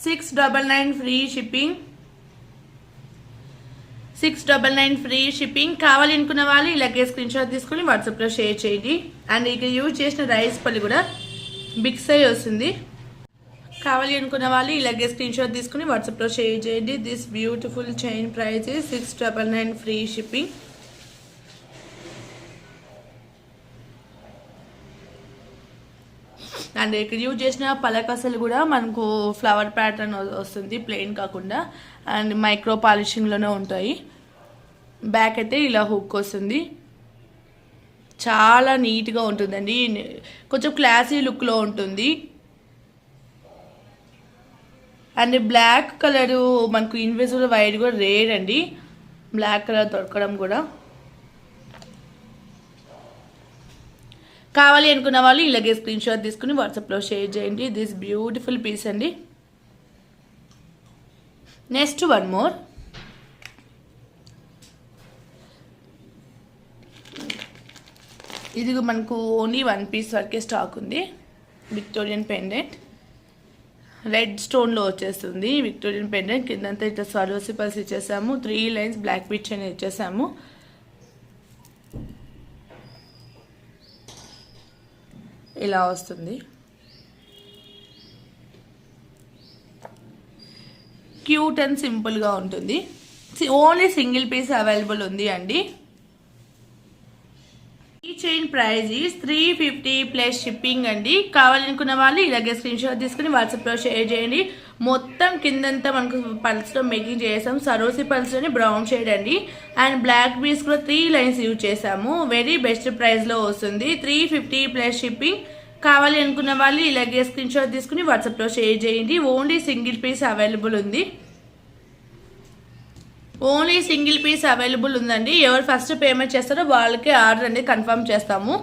699 free shipping. 699 free shipping. కావాలి అనుకున్న వాళ్ళు ఇలాగే స్క్రీన్ షాట్ తీసుకొని వాట్సాప్లో షేర్ చేయండి. అండ్ ఇక యూజ్ చేసిన రైస్ పళ్ళు కూడా బిగ్ సైజ్ వస్తుంది. కావాలి అనుకున్న వాళ్ళు ఇలాగే స్క్రీన్ షాట్ తీసుకుని వాట్సాప్లో షేర్ చేయండి. This beautiful chain price 699 free shipping. And ఇక్కడ యూజ్ చేసిన పలకసలు కూడా మనకు ఫ్లవర్ ప్యాటర్న్ వస్తుంది, ప్లెయిన్ కాకుండా. అండ్ మైక్రో పాలిషింగ్లోనే ఉంటాయి. బ్యాక్ అయితే ఇలా హుక్ వస్తుంది. చాలా నీట్గా ఉంటుందండి, కొంచెం క్లాసీ లుక్లో ఉంటుంది. అండ్ బ్లాక్ కలరు మనకు ఇన్విజిబుల్ వైట్ కూడా రేర్ అండి, బ్లాక్ కలర్ దొరకడం కూడా. కావాలి అనుకున్న వాళ్ళు ఇలాగే స్క్రీన్ షాట్ తీసుకుని వాట్సాప్లో షేర్ చేయండి. దిస్ బ్యూటిఫుల్ పీస్ అండి. Next one more. ఇది మనకు ఓన్లీ 1 పీస్ వరకే స్టాక్ ఉంది. విక్టోరియన్ పెండెంట్ రెడ్ స్టోన్లో వచ్చేస్తుంది. విక్టోరియన్ పెండెంట్ కిందంతా ఇట్లా స్వరోసి పల్స్ ఇచ్చేసాము. 3 లైన్స్ బ్లాక్ బీచ్ అని ఇచ్చేసాము. ఇలా వస్తుంది. క్యూట్ అండ్ సింపుల్గా ఉంటుంది. ఓన్లీ సింగిల్ పీస్ అవైలబుల్ ఉంది అండి. ఈ chain price is 350 plus shipping అండి. కావాలనుకున్న వాళ్ళు ఇలాగే స్క్రీన్ షాట్ తీసుకుని వాట్సాప్లో షేర్ చేయండి. మొత్తం కిందంతా మనకు పల్స్లో మేకింగ్ చేసాము. సరోసి పల్స్లోని బ్రౌన్ షేడ్ అండి. అండ్ బ్లాక్ బీడ్స్ కూడా 3 లైన్స్ యూజ్ చేసాము. వెరీ బెస్ట్ ప్రైస్లో వస్తుంది. 350 ప్లస్ షిప్పింగ్. కావాలి అనుకున్న వాళ్ళు ఇలాగే స్క్రీన్ షాట్ తీసుకుని వాట్సాప్లో షేర్ చేయండి. ఓన్లీ సింగిల్ పీస్ అవైలబుల్ ఉంది. ఓన్లీ సింగిల్ పీస్ అవైలబుల్ ఉందండి. ఎవరు ఫస్ట్ పేమెంట్ చేస్తారో వాళ్ళకి ఆర్డర్ అనేది కన్ఫర్మ్ చేస్తాము.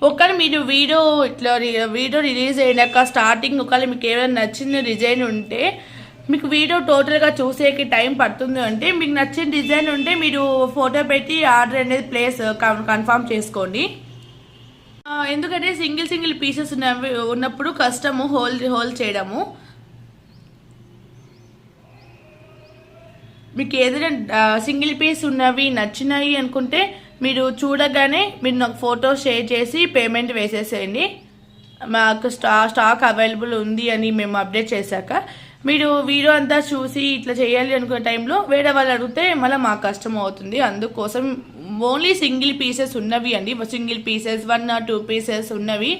ఒకవేళ మీరు వీడియో రిలీజ్ అయినాక స్టార్టింగ్ ఒకవేళ మీకు ఏమైనా నచ్చిన డిజైన్ ఉంటే, మీకు వీడియో టోటల్గా చూసేకి టైం పడుతుంది అంటే, మీకు నచ్చిన డిజైన్ ఉంటే మీరు ఫోటో పెట్టి ఆర్డర్ అనేది కన్ఫర్మ్ చేసుకోండి. ఎందుకంటే సింగిల్ పీసెస్ ఉన్నప్పుడు కష్టము హోల్డ్ చేయడము. మీకు ఏదైనా సింగిల్ పీస్ ఉన్నవి నచ్చినాయి అనుకుంటే మీరు చూడగానే మీరు నాకు ఫోటో షేర్ చేసి పేమెంట్ వేసేసేయండి. మాకు స్టాక్ అవైలబుల్ ఉంది అని మేము అప్డేట్ చేశాక మీరు వీడియో అంతా చూసి ఇట్లా చేయాలి అనుకునే టైంలో వేరే వాళ్ళు అడిగితే మళ్ళీ మాకు కష్టం అవుతుంది. అందుకోసం ఓన్లీ సింగిల్ పీసెస్ ఉన్నవి అండి. సింగిల్ పీసెస్ 1 or 2 పీసెస్ ఉన్నవి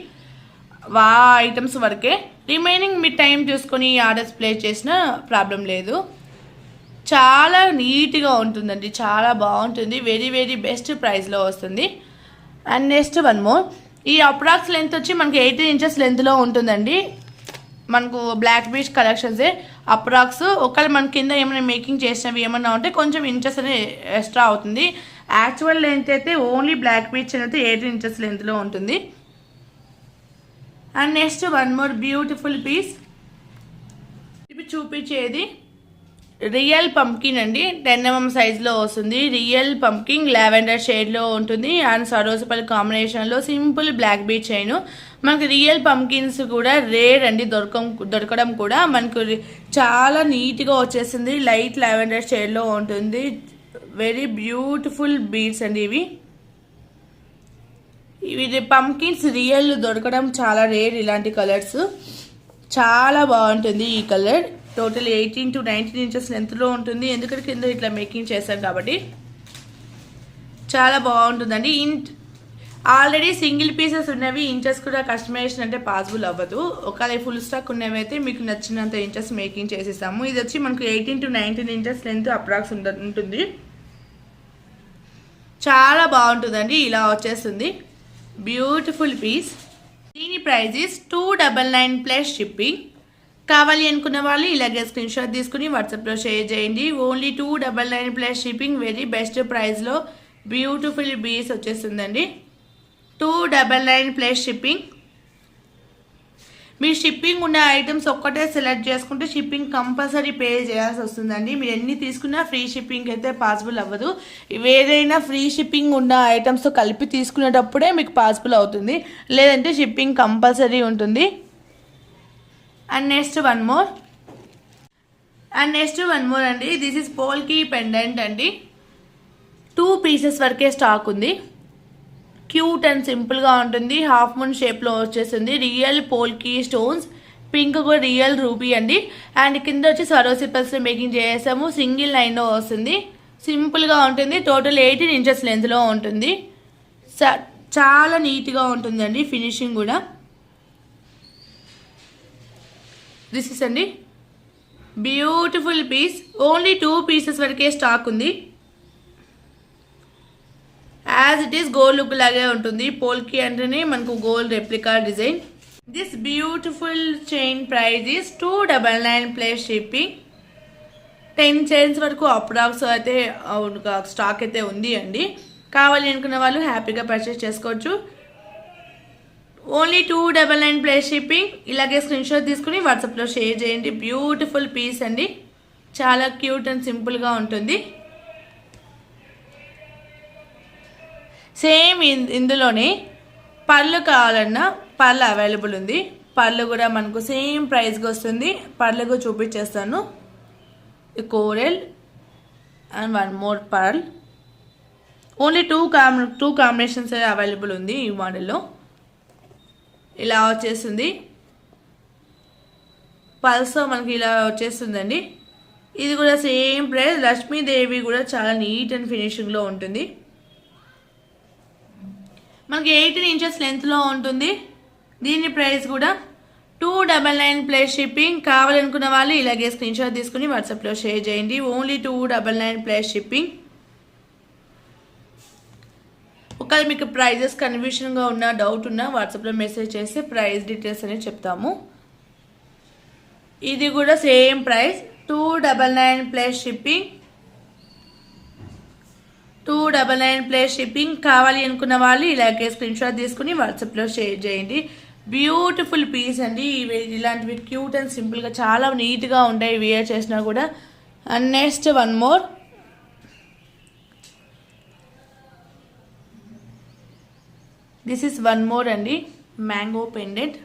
ఐటమ్స్ వరకే. రిమైనింగ్ మీ టైం చూసుకొని ఆర్డర్స్ ప్లేస్ చేసినా ప్రాబ్లం లేదు. చాలా నీట్గా ఉంటుందండి, చాలా బాగుంటుంది. వెరీ వెరీ బెస్ట్ ప్రైస్లో వస్తుంది. And next one more. ఈ అప్రాక్స్ లెంత్ వచ్చి మనకి 18 ఇంచెస్ లెంత్లో ఉంటుందండి. మనకు బ్లాక్ బీచ్ కలెక్షన్సే అప్రాక్స్. ఒకవేళ మన కింద ఏమైనా మేకింగ్ చేసినవి ఏమన్నా ఉంటే కొంచెం ఇంచెస్ అనేది ఎక్స్ట్రా అవుతుంది. యాక్చువల్ లెంత్ అయితే ఓన్లీ బ్లాక్ బీచ్ అయితే 18 ఇంచెస్ లెంత్లో ఉంటుంది. And next one more beautiful piece. ఇవి చూపించేది రియల్ పంకిన్ అండి, 10 mm సైజ్లో వస్తుంది. రియల్ పంకిన్ లావెండర్ షేడ్లో ఉంటుంది అండ్ సరోజపల్లి కాంబినేషన్లో సింపుల్ బ్లాక్ బీచ్ చైన్. మనకి రియల్ పంకిన్స్ కూడా రేర్ అండి, దొరకడం కూడా. మనకు చాలా నీట్గా వచ్చేసింది, లైట్ లావెండర్ షేడ్లో ఉంటుంది. వెరీ బ్యూటిఫుల్ బీడ్స్ అండి ఇవి. పంకిన్స్ రియల్ దొరకడం చాలా రేర్, ఇలాంటి కలర్స్. చాలా బాగుంటుంది ఈ కలర్. టోటల్ 18 to 19 ఇంచెస్ లెంత్లో ఉంటుంది, ఎందుకంటే కింద ఇట్లా మేకింగ్ చేస్తాం కాబట్టి చాలా బాగుంటుందండి. ఆల్రెడీ సింగిల్ పీసెస్ ఉన్నవి ఇంచెస్ కూడా కస్టమైజేషన్ అంటే పాసిబుల్ అవ్వదు. ఒకవేళ ఫుల్ స్టాక్ ఉన్నవి అయితే మీకు నచ్చినంత ఇంచెస్ మేకింగ్ చేసేసాము. ఇది వచ్చి మనకు 18 to 19 ఇంచెస్ లెంత్ అప్రాక్స్ ఉంటుంది. చాలా బాగుంటుందండి, ఇలా వచ్చేస్తుంది. Beautiful piece. దీని ప్రైస్ ఇస్ 299 ప్లస్ షిప్పింగ్. కావాలి అనుకున్న వాళ్ళు ఇలాగే స్క్రీన్ షాట్ తీసుకుని వాట్సాప్లో షేర్ చేయండి. Only 299 plus shipping. Very best ప్రైస్లో బ్యూటిఫుల్ బీస్ వచ్చేస్తుందండి. 299 ప్లస్ షిప్పింగ్. మీరు షిప్పింగ్ ఉన్న ఐటమ్స్ ఒక్కటే సెలెక్ట్ చేసుకుంటే షిప్పింగ్ కంపల్సరీ పే చేయాల్సి వస్తుందండి. మీరు ఎన్ని తీసుకున్నా ఫ్రీ షిప్పింగ్ అయితే పాసిబుల్ అవ్వదు. ఏదైనా ఫ్రీ షిప్పింగ్ ఉన్న ఐటమ్స్తో కలిపి తీసుకునేటప్పుడే మీకు పాసిబుల్ అవుతుంది, లేదంటే షిప్పింగ్ కంపల్సరీ ఉంటుంది. అండ్ నెక్స్ట్ వన్ మోర్ అండి, దిస్ ఇస్ పోల్కి పెండెంట్ అండి. 2 పీసెస్ వరకే స్టాక్ ఉంది. క్యూట్ అండ్ సింపుల్గా ఉంటుంది, హాఫ్ మూన్ షేప్లో వచ్చేస్తుంది. రియల్ పోల్కి స్టోన్స్, పింక్ కూడా రియల్ రూబీ అండి. అండ్ కింద వచ్చి సరోసి పల్స్లో మేకింగ్ చేసాము, సింగిల్ లైన్లో వస్తుంది. సింపుల్గా ఉంటుంది. టోటల్ 18 ఇంచెస్ లెంత్లో ఉంటుంది. చాలా నీట్గా ఉంటుందండి ఫినిషింగ్ కూడా. దిస్ ఇస్ అండి బ్యూటిఫుల్ పీస్. ఓన్లీ 2 పీసెస్ వరకే స్టాక్ ఉంది. As it is gold look లాగే ఉంటుంది. పోల్కి అంటేనే మనకు gold replica design. This beautiful chain price is 299 plus shipping. 10 chains వరకు అప్రాక్స్ అయితే స్టాక్ అయితే ఉంది అండి. కావాలి అనుకున్న వాళ్ళు హ్యాపీగా పర్చేస్ చేసుకోవచ్చు. Only 299 plus shipping. ఇలాగే స్క్రీన్ షాట్ తీసుకుని వాట్సాప్లో షేర్ చేయండి. బ్యూటిఫుల్ పీస్ అండి, చాలా క్యూట్ అండ్ సింపుల్గా ఉంటుంది. సేమ్ ఇందులోనే పళ్ళు కావాలన్నా పళ్ళు అవైలబుల్ ఉంది. పళ్ళు కూడా మనకు సేమ్ ప్రైస్కి వస్తుంది. పళ్ళు కూడా చూపించేస్తాను. Coral and one more pearl. Only 2 combinations available ఉంది ఈ మోడల్లో. ఇలా వచ్చేస్తుంది, పల్స్తో మనకి ఇలా వచ్చేస్తుందండి. ఇది కూడా సేమ్ ప్రైస్. లక్ష్మీదేవి కూడా చాలా నీట్ అండ్ ఫినిషింగ్లో ఉంటుంది. మనకి 18 ఇంచెస్ లెంత్లో ఉంటుంది. దీని ప్రైస్ కూడా 299 ప్లస్ షిప్పింగ్. కావాలనుకున్న వాళ్ళు ఇలాగే స్క్రీన్ షాట్ తీసుకుని వాట్సాప్లో షేర్ చేయండి. Only 299 plus shipping. ఒకవేళ మీకు ప్రైజెస్ కన్ఫ్యూషన్గా ఉన్నా, డౌట్ ఉన్నా వాట్సాప్లో మెసేజ్ చేస్తే ప్రైస్ డీటెయిల్స్ అనేది చెప్తాము. ఇది కూడా same price 299 plus shipping. 299 plus shipping. కావాలి అనుకున్న వాళ్ళు ఇలాగే స్క్రీన్ షాట్ తీసుకుని వాట్సాప్లో షేర్ చేయండి. బ్యూటిఫుల్ పీస్ అండి. ఇలాంటివి క్యూట్ అండ్ సింపుల్గా చాలా నీట్గా ఉంటాయి వేర్ చేసినా కూడా. And next one more. This is one more అండి, మ్యాంగో పెండెంట్.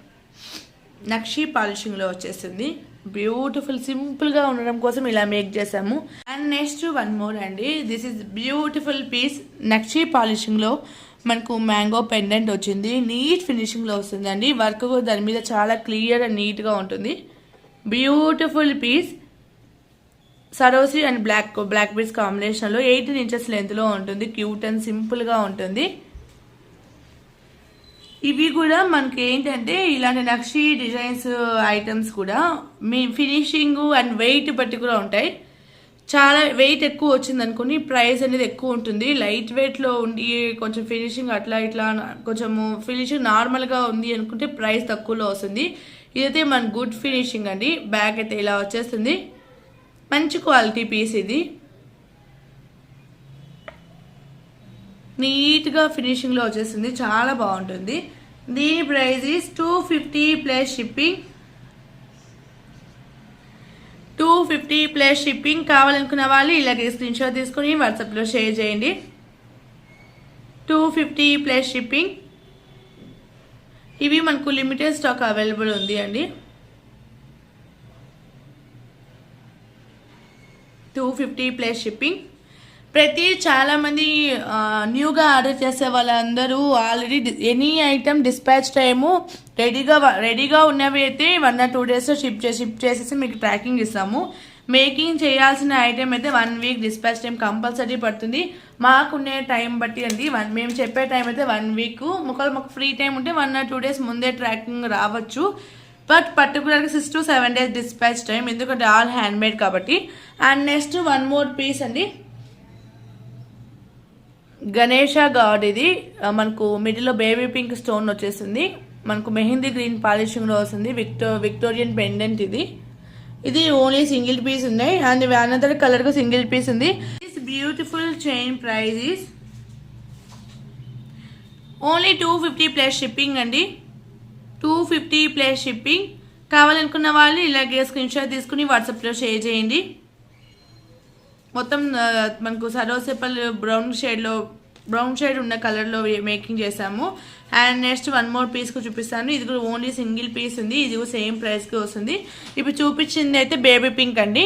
నక్షి పాలిషింగ్లో వచ్చేస్తుంది. బ్యూటిఫుల్ సింపుల్గా ఉండడం కోసం ఇలా మేక్ చేసాము. అండ్ నెక్స్ట్ వన్ మోర్ అండి, దిస్ ఇస్ బ్యూటిఫుల్ పీస్. నక్షి పాలిషింగ్లో మనకు మ్యాంగో పెండెంట్ వచ్చింది. నీట్ ఫినిషింగ్లో వస్తుందండి. వర్క్ కూడా దాని మీద చాలా క్లియర్ అండ్ నీట్గా ఉంటుంది. Beautiful piece. Swarovski and black beads కాంబినేషన్లో 18 ఇంచెస్ లెంత్లో ఉంటుంది. క్యూట్ అండ్ సింపుల్గా ఉంటుంది. ఇవి కూడా మనకి ఏంటంటే ఇలాంటి నక్షి డిజైన్స్ ఐటమ్స్ కూడా మీ ఫినిషింగ్ అండ్ వెయిట్ బట్టి కూడా ఉంటాయి. చాలా వెయిట్ ఎక్కువ వచ్చింది అనుకుని ప్రైస్ అనేది ఎక్కువ ఉంటుంది. లైట్ వెయిట్లో ఉండి కొంచెం ఫినిషింగ్ అట్లా ఇట్లా కొంచెము ఫినిషింగ్ నార్మల్గా ఉంది అనుకుంటే ప్రైస్ తక్కువలో వస్తుంది. ఇదైతే మన గుడ్ ఫినిషింగ్ అండి. బ్యాగ్ అయితే ఇలా వచ్చేస్తుంది. మంచి క్వాలిటీ పీస్ ఇది. నీట్గా ఫినిషింగ్లో వచ్చేస్తుంది, చాలా బాగుంటుంది. దీని price is 250 plus shipping. 250 plus shipping. కావాలనుకున్న వాళ్ళు ఇలాగే స్క్రీన్ షాట్ తీసుకుని వాట్సాప్లో షేర్ చేయండి. 250 ప్లస్ షిప్పింగ్. ఇవి మనకు లిమిటెడ్ స్టాక్ అవైలబుల్ ఉంది అండి. 250 ప్లస్ షిప్పింగ్. చాలా మంది న్యూగా ఆర్డర్ చేసే వాళ్ళందరూ already any item dispatch time రెడీగా ఉన్నవి అయితే 1 or 2 days షిప్ చేసేసి మీకు ట్రాకింగ్ ఇస్తాము. మేకింగ్ చేయాల్సిన ఐటమ్ అయితే 1 week డిస్పాచ్ టైం కంపల్సరీ పడుతుంది. మాకున్నే టైం బట్టి అండి. మేము చెప్పే టైం అయితే 1 week. మాకు ఫ్రీ టైం ఉంటే 1 or 2 days ముందే ట్రాకింగ్ రావచ్చు. బట్ పర్టికులర్గా 6 to 7 days డిస్పాచ్ టైం, ఎందుకంటే ఆల్ హ్యాండ్ మేడ్ కాబట్టి. అండ్ నెక్స్ట్ 1 more పీస్ అండి. గణేష గాడ్. ఇది మనకు మిడిల్లో బేబీ పింక్ స్టోన్ వచ్చేస్తుంది. మనకు మెహందీ గ్రీన్ పాలిషింగ్లో వస్తుంది. Victorian pendant. ఇది ఓన్లీ సింగిల్ పీస్ ఉన్నాయి. అండ్ అనదర్ కలర్గా సింగిల్ పీస్ ఉంది. This beautiful chain price is only 250 plus shipping అండి. 250 ప్లస్ షిప్పింగ్. కావాలనుకున్న వాళ్ళు ఇలాగే స్క్రీన్ షాట్ తీసుకుని వాట్సాప్లో షేర్ చేయండి. మొత్తం మనకు సరోసెపల్ బ్రౌన్ షేడ్ ఉన్న కలర్లో మేకింగ్ చేసాము. అండ్ నెక్స్ట్ 1 more పీస్కు చూపిస్తాను. ఇది కూడా ఓన్లీ సింగిల్ పీస్ ఉంది. ఇది కూడా సేమ్ ప్రైస్కి వస్తుంది. ఇప్పుడు చూపించింది అయితే బేబీ పింక్ అండి.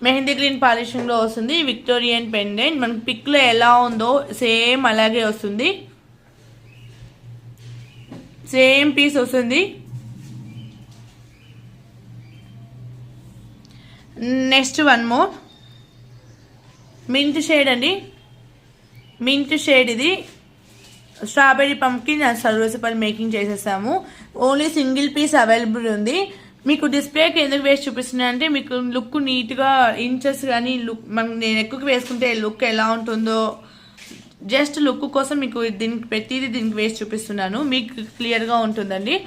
మెహందీ గ్రీన్ పాలిషింగ్లో వస్తుంది. Victorian pendant. మనకు పిక్లో ఎలా ఉందో సేమ్ అలాగే వస్తుంది. సేమ్ పీస్ వస్తుంది. నెక్స్ట్ 1 more మింట్ షేడ్ అండి. Mint shade. ఇది స్ట్రాబెర్రీ పంప్కిన్ సర్వసపల్ మేకింగ్ చేసేసాము. ఓన్లీ సింగిల్ పీస్ అవైలబుల్ ఉంది. మీకు డిస్ప్లేకి ఎందుకు వేసి చూపిస్తున్నా అంటే మీకు లుక్ నీట్గా ఇంచెస్ కానీ నేను ఎక్కువ వేసుకుంటే లుక్ ఎలా ఉంటుందో జస్ట్ లుక్ కోసం మీకు దీనికి వేసి చూపిస్తున్నాను. మీకు క్లియర్గా ఉంటుందండి.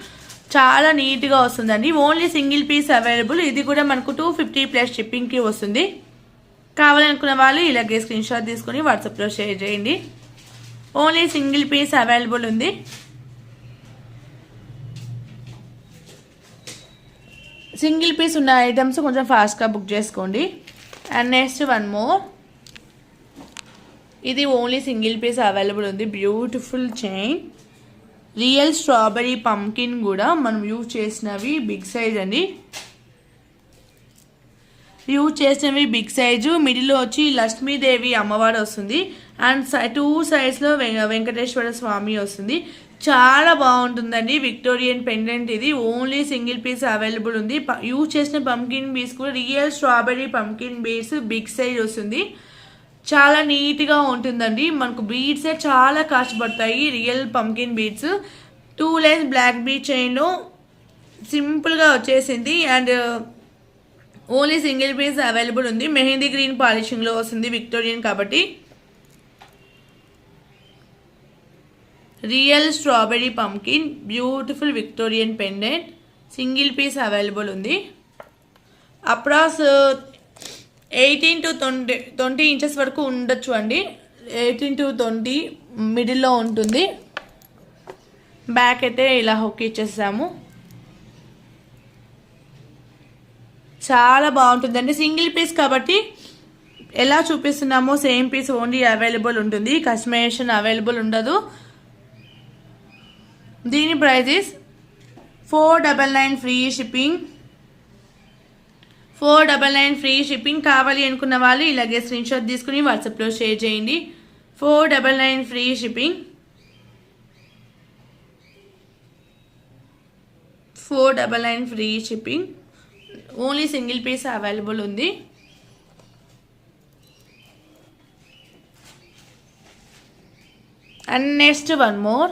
చాలా నీట్గా వస్తుందండి. Only single piece available. ఇది కూడా మనకు 250 ప్లస్ షిప్పింగ్కి వస్తుంది. కావాలనుకున్న వాళ్ళు ఇలాగే స్క్రీన్ షాట్ తీసుకుని వాట్సాప్లో షేర్ చేయండి. ఓన్లీ సింగిల్ పీస్ అవైలబుల్ ఉంది. సింగిల్ పీస్ ఉన్న ఐటమ్స్ కొంచెం ఫాస్ట్గా బుక్ చేసుకోండి. And next 1 more. ఇది ఓన్లీ సింగిల్ పీస్ అవైలబుల్ ఉంది. Beautiful chain. రియల్ స్ట్రాబెర్రీ పంకిన్ కూడా మనం యూజ్ చేసినవి బిగ్ సైజ్ అండి. Big size. మిడిల్లో వచ్చి లక్ష్మీదేవి అమ్మవారు వస్తుంది. అండ్ 2 sides వెంకటేశ్వర స్వామి వస్తుంది. చాలా బాగుంటుందండి. Victorian pendant. ఇది ఓన్లీ సింగిల్ పీస్ అవైలబుల్ ఉంది. యూజ్ చేసిన పంకిన్ బీడ్స్ కూడా real strawberry pumpkin beads big size వస్తుంది. చాలా నీట్గా ఉంటుందండి. మనకు బీడ్సే చాలా కాస్ట్ పడతాయి. Real pumpkin beads. 2 lanes black bead చైన్లో సింపుల్గా వచ్చేసింది. And only single piece available ఉంది. మెహందీ గ్రీన్ పాలిషింగ్లో వస్తుంది. విక్టోరియన్ కాబట్టి. Real strawberry pumpkin beautiful Victorian pendant. Single piece available ఉంది. అప్రాక్స్ 18 to 20 inches వరకు ఉండొచ్చు అండి. 18 to 20 మిడిల్లో ఉంటుంది. బ్యాక్ అయితే ఇలా హుక్ ఇచ్చేసాము. చాలా బాగుంటుందండి. సింగిల్ పీస్ కాబట్టి ఎలా చూపిస్తున్నామో సేమ్ పీస్ ఓన్లీ అవైలబుల్ ఉంటుంది. కస్టమైజేషన్ అవైలబుల్ ఉండదు. దీని price is 499 free shipping. 499 free shipping. కావాలి అనుకున్న వాళ్ళు ఇలాగే స్క్రీన్ షాట్ తీసుకుని వాట్సాప్లో షేర్ చేయండి. 499 free shipping. 499 free shipping. Only single piece available ఉంది. And next 1 more.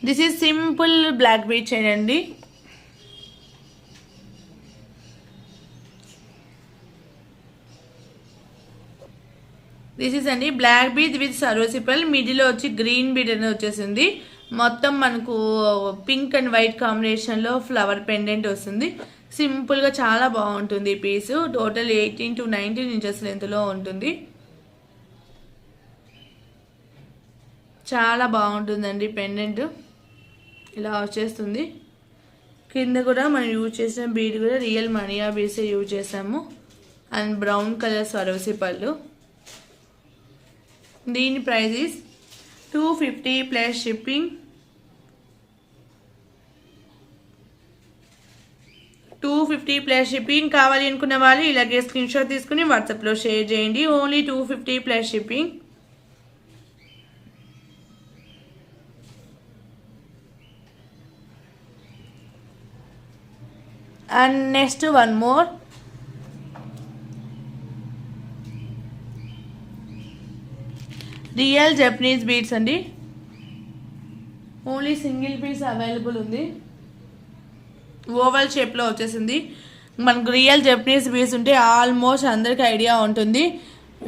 This is simple black bead chain అండి. దిస్ ఈజ్ అండి బ్లాక్ బీడ్ విత్ సరోసిపల్. మిడిల్లో వచ్చి గ్రీన్ బీడ్ అనేది వచ్చేసింది. మొత్తం మనకు పింక్ అండ్ వైట్ కాంబినేషన్లో ఫ్లవర్ పెండెంట్ వస్తుంది. సింపుల్గా చాలా బాగుంటుంది ఈ పీసు. టోటల్ 18 to 19 inches లెంత్లో ఉంటుంది. చాలా బాగుంటుందండి పెండెంట్. ఇలా వచ్చేస్తుంది. కింద కూడా మనం యూజ్ చేసిన బీడ్ కూడా రియల్ మనియా బీడ్స్ యూజ్ చేసాము. అండ్ బ్రౌన్ కలర్ సరోసి పళ్ళు. దీని price is 250 plus shipping. 250 plus shipping. కావాలి అనుకున్న వాళ్ళు ఇలాగే స్క్రీన్ షాట్ తీసుకుని వాట్సాప్లో షేర్ చేయండి. Only 250 plus shipping. And next one more. Real Japanese beads అండి. ఓన్లీ సింగిల్ పీస్ అవైలబుల్ ఉంది. ఓవల్ షేప్లో వచ్చేసింది. మనకు రియల్ జపనీస్ బీడ్స్ ఉంటే ఆల్మోస్ట్ అందరికి ఐడియా ఉంటుంది.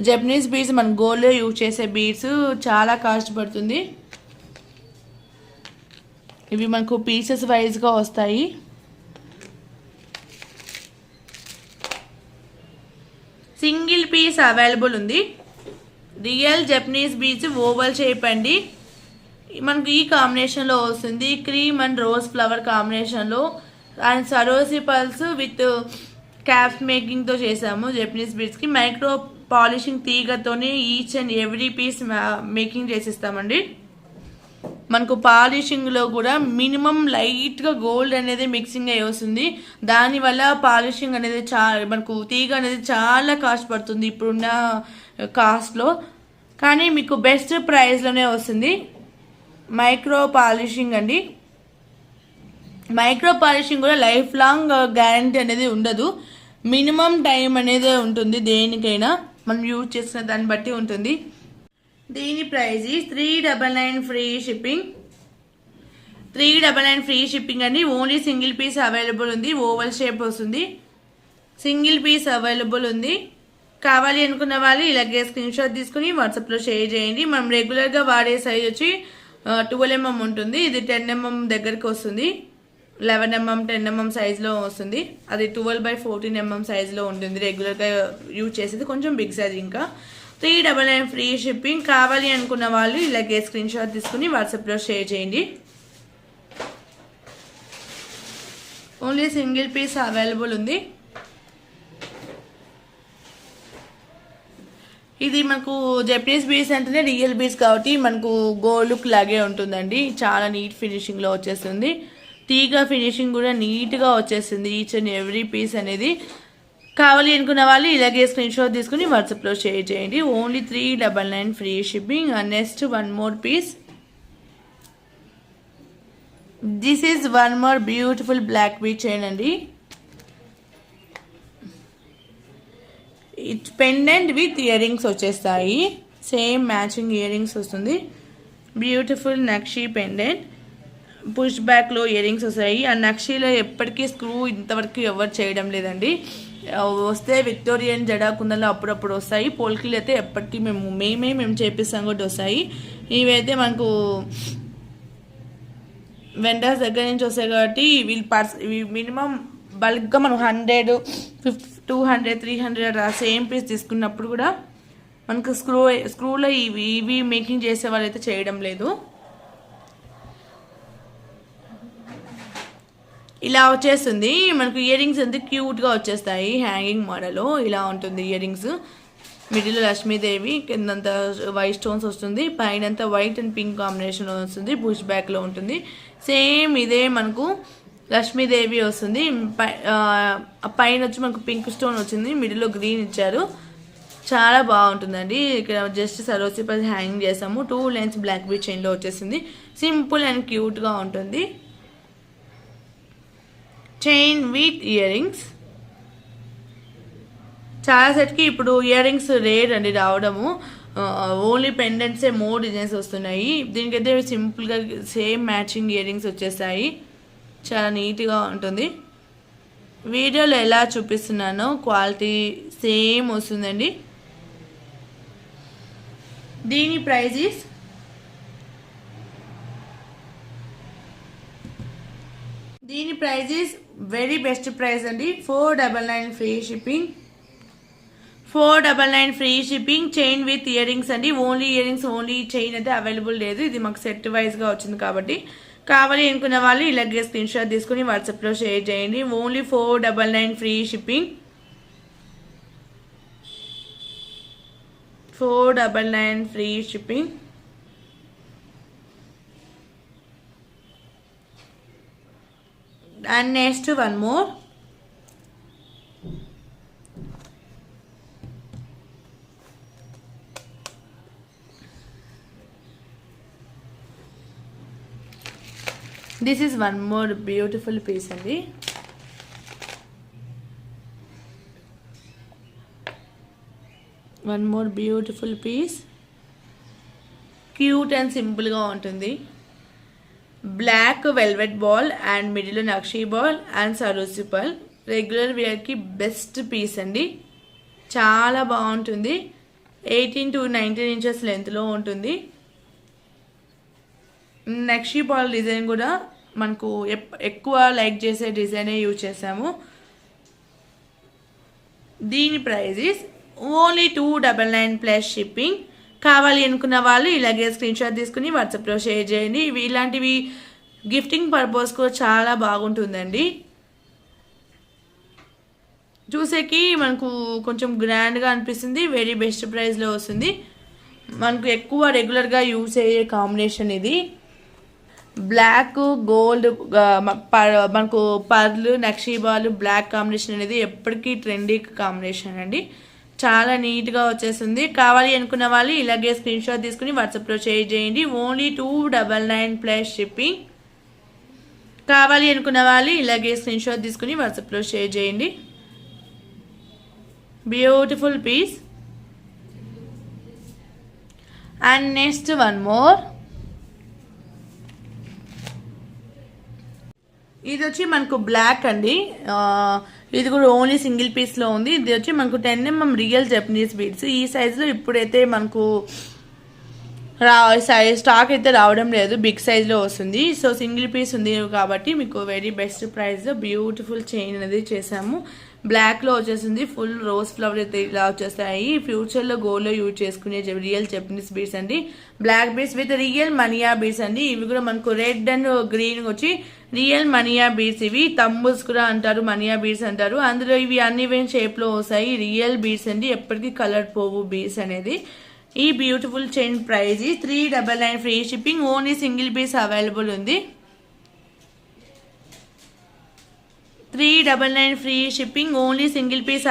జపనీస్ బీడ్స్ మన గోల్డ్లో యూజ్ చేసే బీడ్స్ చాలా కాస్ట్ పడుతుంది. ఇవి మనకు పీసెస్ వైజ్గా వస్తాయి. సింగిల్ పీస్ అవైలబుల్ ఉంది. Real Japanese beads oval shape అండి. మనకు ఈ కాంబినేషన్లో వస్తుంది. క్రీమ్ అండ్ రోజ్ ఫ్లవర్ కాంబినేషన్లో and Swarovski pearls with caps మేకింగ్తో చేసాము. జపనీస్ బీడ్స్కి మైక్రో పాలిషింగ్ తీగతోనే each and every piece making చేసిస్తామండి. మనకు పాలిషింగ్లో కూడా మినిమం లైట్గా గోల్డ్ అనేది మిక్సింగ్ అయ్యి వస్తుంది. దానివల్ల పాలిషింగ్ అనేది మనకు తీగ అనేది చాలా కాస్ట్ పడుతుంది ఇప్పుడున్న కాస్ట్లో. కానీ మీకు బెస్ట్ ప్రైస్లోనే వస్తుంది. మైక్రో పాలిషింగ్ అండి. మైక్రో పాలిషింగ్ కూడా లైఫ్ లాంగ్ గ్యారంటీ అనేది ఉండదు. మినిమం టైం అనేది ఉంటుంది. దేనికైనా మనం యూజ్ చేసిన దాన్ని బట్టి ఉంటుంది. దీని price 399 free shipping. 399 free shipping అండి. ఓన్లీ సింగిల్ పీస్ అవైలబుల్ ఉంది. ఓవల్ షేప్ వస్తుంది. సింగిల్ పీస్ అవైలబుల్ ఉంది. కావాలి అనుకున్న వాళ్ళు ఇలాగే స్క్రీన్ షాట్ తీసుకుని వాట్సాప్లో షేర్ చేయండి. మనం రెగ్యులర్గా వాడే సైజ్ వచ్చి 12 mm ఉంటుంది. ఇది 10 mm దగ్గరికి వస్తుంది. 11 mm 10 mm సైజ్లో వస్తుంది. అది 12/14 mm సైజ్లో ఉంటుంది. రెగ్యులర్గా యూజ్ చేసేది కొంచెం బిగ్ సైజ్. ఇంకా 399 ఫ్రీ షిప్పింగ్. కావాలి అనుకున్న వాళ్ళు ఇలాగే స్క్రీన్ షాట్ తీసుకుని వాట్సాప్లో షేర్ చేయండి. ఓన్లీ సింగిల్ పీస్ అవైలబుల్ ఉంది. ఇది మనకు జపనీస్ బీడ్స్ అంటేనే రియల్ బీడ్స్ కాబట్టి మనకు గోల్డ్ లుక్ లాగే ఉంటుందండి. చాలా నీట్ ఫినిషింగ్లో వచ్చేస్తుంది. తీగ ఫినిషింగ్ కూడా నీట్గా వచ్చేస్తుంది ఈచ్ అండ్ ఎవ్రీ పీస్ అనేది. కావాలి అనుకున్న వాళ్ళు ఇలాగే స్క్రీన్ షాట్ తీసుకుని వాట్సాప్లో షేర్ చేయండి. Only 399 free shipping. And next one more piece. This is one more beautiful black bead chain అండి. It's pendant with earrings వచ్చేస్తాయి. సేమ్ మ్యాచింగ్ ఇయర్ రింగ్స్ వస్తుంది. Beautiful nakshi pendant. పుష్ బ్యాక్లో earrings వస్తాయి. ఆ నక్షీలో ఎప్పటికీ screw ఇంతవరకు ఎవరు చేయడం లేదండి. వస్తే విక్టోరియన్ జడా కుందలు అప్పుడప్పుడు వస్తాయి. పోల్కీలు అయితే ఎప్పటికీ మేము చేపిస్తాం కూడా వస్తాయి. ఇవైతే మనకు వెండర్స్ దగ్గర నుంచి వస్తాయి కాబట్టి ఇవి మినిమం బల్క్గా మనం 100, 50, 200, 300 సేమ్ పీస్ తీసుకున్నప్పుడు కూడా మనకు స్క్రూలో ఇవి మేకింగ్ చేసే వాళ్ళు అయితే చేయడం లేదు. ఇలా వచ్చేస్తుంది. మనకు ఇయర్ రింగ్స్ అంతా క్యూట్గా వచ్చేస్తాయి. హ్యాంగింగ్ మోడల్లో ఇలా ఉంటుంది ఇయర్ రింగ్స్. మిడిల్లో లక్ష్మీదేవి, కిందంతా వైట్ స్టోన్స్ వస్తుంది. పైనంతా వైట్ అండ్ పింక్ కాంబినేషన్లో వస్తుంది. పుష్ బ్యాక్లో ఉంటుంది. సేమ్ ఇదే మనకు లక్ష్మీదేవి వస్తుంది. పైన వచ్చి మనకు పింక్ స్టోన్ వచ్చింది. మిడిల్లో గ్రీన్ ఇచ్చారు. చాలా బాగుంటుందండి. ఇక్కడ జస్ట్ సరోసి పల్స్ హ్యాంగింగ్ చేసాము. 2 లైన్స్ బ్లాక్ బీడ్ చైన్లో వచ్చేసింది. సింపుల్ అండ్ క్యూట్గా ఉంటుంది. Chain with ear rings. చాలా సెట్కి ఇప్పుడు ఇయర్ రింగ్స్ రేర్ అండి రావడము. ఓన్లీ పెండెంట్సే మోర్ డిజైన్స్ వస్తున్నాయి. దీనికైతే సింపుల్గా సేమ్ మ్యాచింగ్ ఇయర్ రింగ్స్ వచ్చేస్తాయి. చాలా నీట్గా ఉంటుంది. వీడియోలో ఎలా చూపిస్తున్నానో క్వాలిటీ సేమ్ వస్తుందండి. దీని price is very best price అండి. 499 free shipping. 499 free shipping. Chain with earrings అండి. Only earrings, only chain అయితే అవైలబుల్ లేదు. ఇది మాకు సెట్ వైజ్గా వచ్చింది కాబట్టి కావాలి అనుకున్న వాళ్ళు ఇలాగే స్క్రీన్ షాట్ తీసుకుని వాట్సాప్లో షేర్ చేయండి. Only 499 free shipping. 499 free shipping. And next one more. This is one more beautiful piece అండి. One more beautiful piece. Cute and simple గా ఉంటుంది. Black velvet ball and middle nakshi ball and Swarovski pearl. Regular వేర్కి best piece అండి. చాలా బాగుంటుంది. 18 to 19 inches లెంత్లో ఉంటుంది. Nakshi ball design కూడా మనకు ఎక్కువ లైక్ చేసే డిజైనే యూజ్ చేసాము. దీని price is only 299 plus shipping. కావాలి అనుకున్న వాళ్ళు ఇలాగే స్క్రీన్ షాట్ తీసుకుని వాట్సాప్లో షేర్ చేయండి. ఇలాంటివి గిఫ్టింగ్ పర్పస్ కూడా చాలా బాగుంటుందండి. చూసేకి మనకు కొంచెం గ్రాండ్గా అనిపిస్తుంది. వెరీ బెస్ట్ ప్రైస్లో వస్తుంది. మనకు ఎక్కువ రెగ్యులర్గా యూజ్ అయ్యే కాంబినేషన్ ఇది. బ్లాక్ గోల్డ్ మనకు పర్ల్ నక్షీబాలు బ్లాక్ కాంబినేషన్ అనేది ఎప్పటికీ ట్రెండీ కాంబినేషన్ అండి. చాలా నీట్గా వచ్చేస్తుంది. కావాలి అనుకున్న వాళ్ళు ఇలాగే స్క్రీన్ షాట్ తీసుకుని వాట్సాప్లో షేర్ చేయండి. Only 299 plus shipping. కావాలి అనుకున్న వాళ్ళు ఇలాగే స్క్రీన్ షాట్ తీసుకుని వాట్సాప్లో షేర్ చేయండి. Beautiful piece. And next one more. ఇది వచ్చి మనకు బ్లాక్ అండి. ఇది కూడా ఓన్లీ సింగిల్ పీస్లో ఉంది. ఇది వచ్చి మనకు 10 mm రియల్ జపనీస్ బీడ్స్. ఈ సైజులో ఇప్పుడైతే మనకు స్టాక్ అయితే రావడం లేదు. బిగ్ సైజ్లో వస్తుంది. సో సింగిల్ పీస్ ఉంది కాబట్టి మీకు వెరీ బెస్ట్ ప్రైస్లో బ్యూటిఫుల్ చైన్ అనేది చేసాము. బ్లాక్లో వచ్చేసింది. ఫుల్ రోజ్ ఫ్లవర్ అయితే ఇలా వచ్చేస్తాయి. ఫ్యూచర్లో గోల్డ్లో యూజ్ చేసుకునే రియల్ జపనీస్ బీడ్స్ అండి. బ్లాక్ బీడ్స్ విత్ రియల్ మనియా బీడ్స్ అండి. ఇవి కూడా మనకు రెడ్ అండ్ గ్రీన్ వచ్చి రియల్ మనియా బీడ్స్. ఇవి తంబుల్స్ కూడా అంటారు, మనియా బీడ్స్ అంటారు. అందులో ఇవి అన్ని షేప్లో వస్తాయి. రియల్ బీడ్స్ అండి. ఎప్పటికీ కలర్ పోవు బీడ్స్ అనేది. ఈ beautiful chain price 399 free shipping. Only single piece available ఉంది. 399 free shipping. Only single piece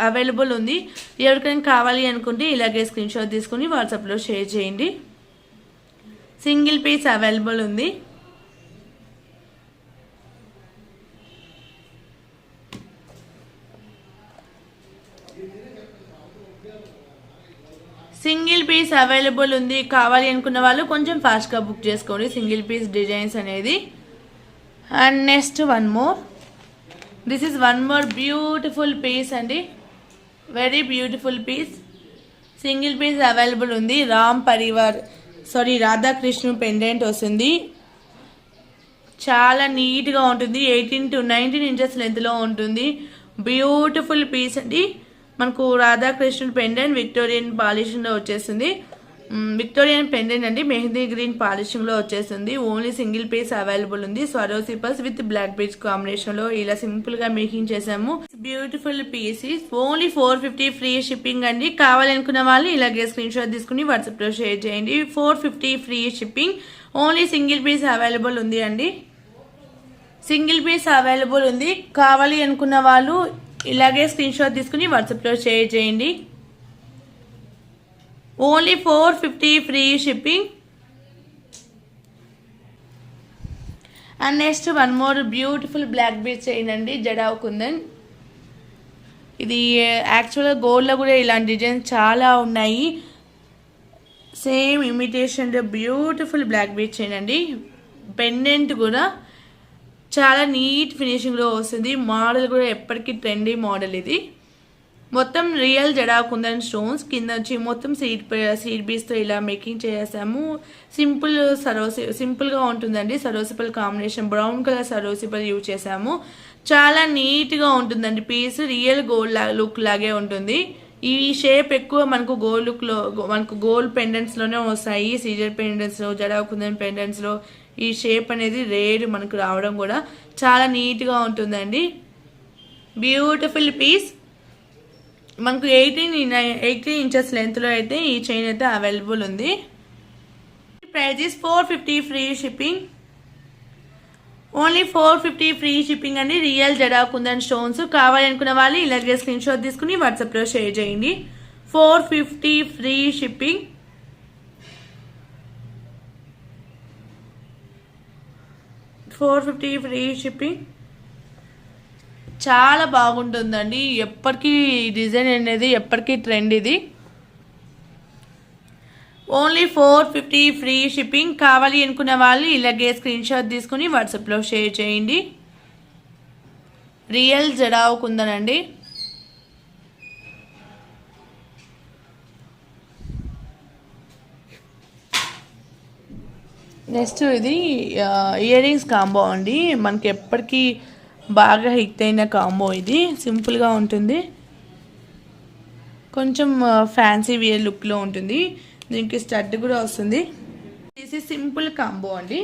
available ఉంది. ఎవరికైనా కావాలి అనుకుంటే ఇలాగే స్క్రీన్ షాట్ తీసుకుని వాట్సాప్లో షేర్ చేయండి. సింగిల్ పీస్ అవైలబుల్ ఉంది. సింగిల్ పీస్ అవైలబుల్ ఉంది. కావాలి అనుకున్న వాళ్ళు కొంచెం ఫాస్ట్గా బుక్ చేసుకోండి సింగిల్ పీస్ డిజైన్స్ అనేది. And next one more. This is one more beautiful piece అండి. Very beautiful piece. Single piece available ఉంది. రాధాకృష్ణ పెండెంట్ వస్తుంది. చాలా నీట్గా ఉంటుంది. 18 to 19 ఇంచెస్ లెంత్లో ఉంటుంది. బ్యూటిఫుల్ పీస్ అండి. మనకు రాధాకృష్ణ పెండెంట్ విక్టోరియన్ పాలిషింగ్లో వచ్చేస్తుంది. విక్టోరియన్ పెండెంట్ అండి. మెహందీ గ్రీన్ పాలిషింగ్లో వచ్చేస్తుంది. ఓన్లీ సింగిల్ పీస్ అవైలబుల్ ఉంది. Swarovski pearls with black beads కాంబినేషన్లో ఇలా సింపుల్గా మేకింగ్ చేసాము. Beautiful piece. Only 450 free shipping అండి. కావాలనుకున్న వాళ్ళు ఇలాగే స్క్రీన్ షాట్ తీసుకుని వాట్సాప్లో షేర్ చేయండి. 450 free shipping. Only single piece available ఉంది అండి. సింగిల్ పీస్ అవైలబుల్ ఉంది. కావాలి అనుకున్న వాళ్ళు ఇలాగే స్క్రీన్ షాట్ తీసుకుని వాట్సాప్లో షేర్ చేయండి. Only 450 free shipping. And next one more beautiful black beads chain అండి. జడావ్ కుందన్. ఇది యాక్చువల్గా గోల్డ్లో కూడా ఇలాంటి డిజైన్స్ చాలా ఉన్నాయి. Same imitation beautiful black beads chain అండి. పెండెంట్ కూడా చాలా నీట్ ఫినిషింగ్లో వస్తుంది. మోడల్ కూడా ఎప్పటికీ ట్రెండీ మోడల్ ఇది. మొత్తం రియల్ జడా కుందన్ స్టోన్స్. కింద వచ్చి మొత్తం సీడ్ బీస్తో ఇలా మేకింగ్ చేసాము. సింపుల్గా ఉంటుందండి. సరోసిపల్ కాంబినేషన్ బ్రౌన్ కలర్ సరోసిపల్ యూజ్ చేసాము. చాలా నీట్గా ఉంటుందండి పీస్. రియల్ గోల్డ్ లుక్ లాగే ఉంటుంది. ఈ షేప్ ఎక్కువ మనకు గోల్డ్ లుక్లో మనకు గోల్డ్ పెండెంట్స్లోనే వస్తాయి. సీజర్ పెండెంట్స్లో జడా కుందన్ పెండెంట్స్లో ఈ షేప్ అనేది రేర్ మనకు రావడం కూడా చాలా నీట్గా ఉంటుందండి. Beautiful piece. మనకు 18 ఇంచెస్ లెంత్లో అయితే ఈ చైన్ అయితే అవైలబుల్ ఉంది. Price is 450 free shipping. Only 450 free shipping అండి. Real jada kundan stones. కావాలనుకున్న వాళ్ళు ఇలాగే స్క్రీన్ షాట్ తీసుకుని వాట్సాప్లో షేర్ చేయండి. 450 ఫ్రీ షిప్పింగ్. Free shipping. చాలా బాగుంటుందండి. ఎప్పటికీ డిజైన్ అనేది ఎప్పటికీ ట్రెండ్ ఇది. Only 450 free shipping. కావాలి అనుకున్న వాళ్ళు ఇలాగే స్క్రీన్ షాట్ తీసుకుని వాట్సాప్లో షేర్ చేయండి. రియల్ జడావు కుందనండి. నెక్స్ట్ ఇది ఇయర్ రింగ్స్ కాంబో అండి. మనకి ఎప్పటికీ బాగా హిట్ అయిన కాంబో ఇది. సింపుల్గా ఉంటుంది, కొంచెం ఫ్యాన్సీ వేర్ లుక్లో ఉంటుంది. దీనికి స్టడ్ కూడా వస్తుంది. దిస్ ఇస్ సింపుల్ కాంబో అండి.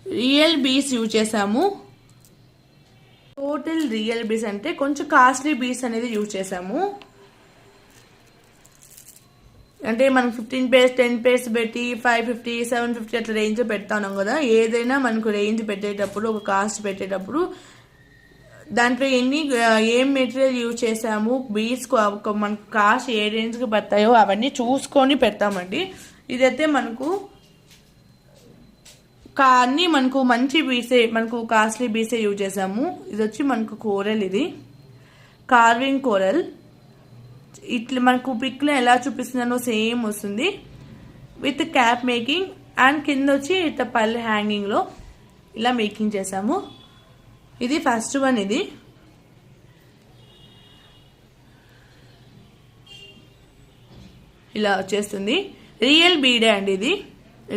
రియల్ బీస్ యూజ్ చేసాము. టోటల్ రియల్ బీస్ అంటే కొంచెం కాస్ట్లీ బీస్ అనేది యూజ్ చేసాము. అంటే మనం 15 పేర్స్ 10 పేర్స్ పెట్టి 550 750 అట్లా రేంజ్ పెడతా ఉన్నాం కదా. ఏదైనా మనకు రేంజ్ పెట్టేటప్పుడు, ఒక కాస్ట్ పెట్టేటప్పుడు దాంట్లో ఏం మెటీరియల్ యూజ్ చేసాము, బీడ్స్ మనకు కాస్ట్ ఏ రేంజ్కి పడతాయో అవన్నీ చూసుకొని పెడతామండి. ఇదైతే మనకు అన్నీ మనకు మంచి బీసే, మనకు కాస్ట్లీ బీసే యూజ్ చేసాము. ఇది వచ్చి మనకు కోరల్, ఇది కార్వింగ్ కోరల్. ఇట్లా మనకు పిక్లో ఎలా చూపిస్తున్నానో సేమ్ వస్తుంది. విత్ క్యాప్ మేకింగ్ అండ్ కింద వచ్చి ఇట్లా పళ్ళు హ్యాంగింగ్లో ఇలా మేకింగ్ చేసాము. ఇది ఫస్ట్ వన్. ఇది ఇలా వచ్చేస్తుంది. రియల్ బీడే అండి. ఇది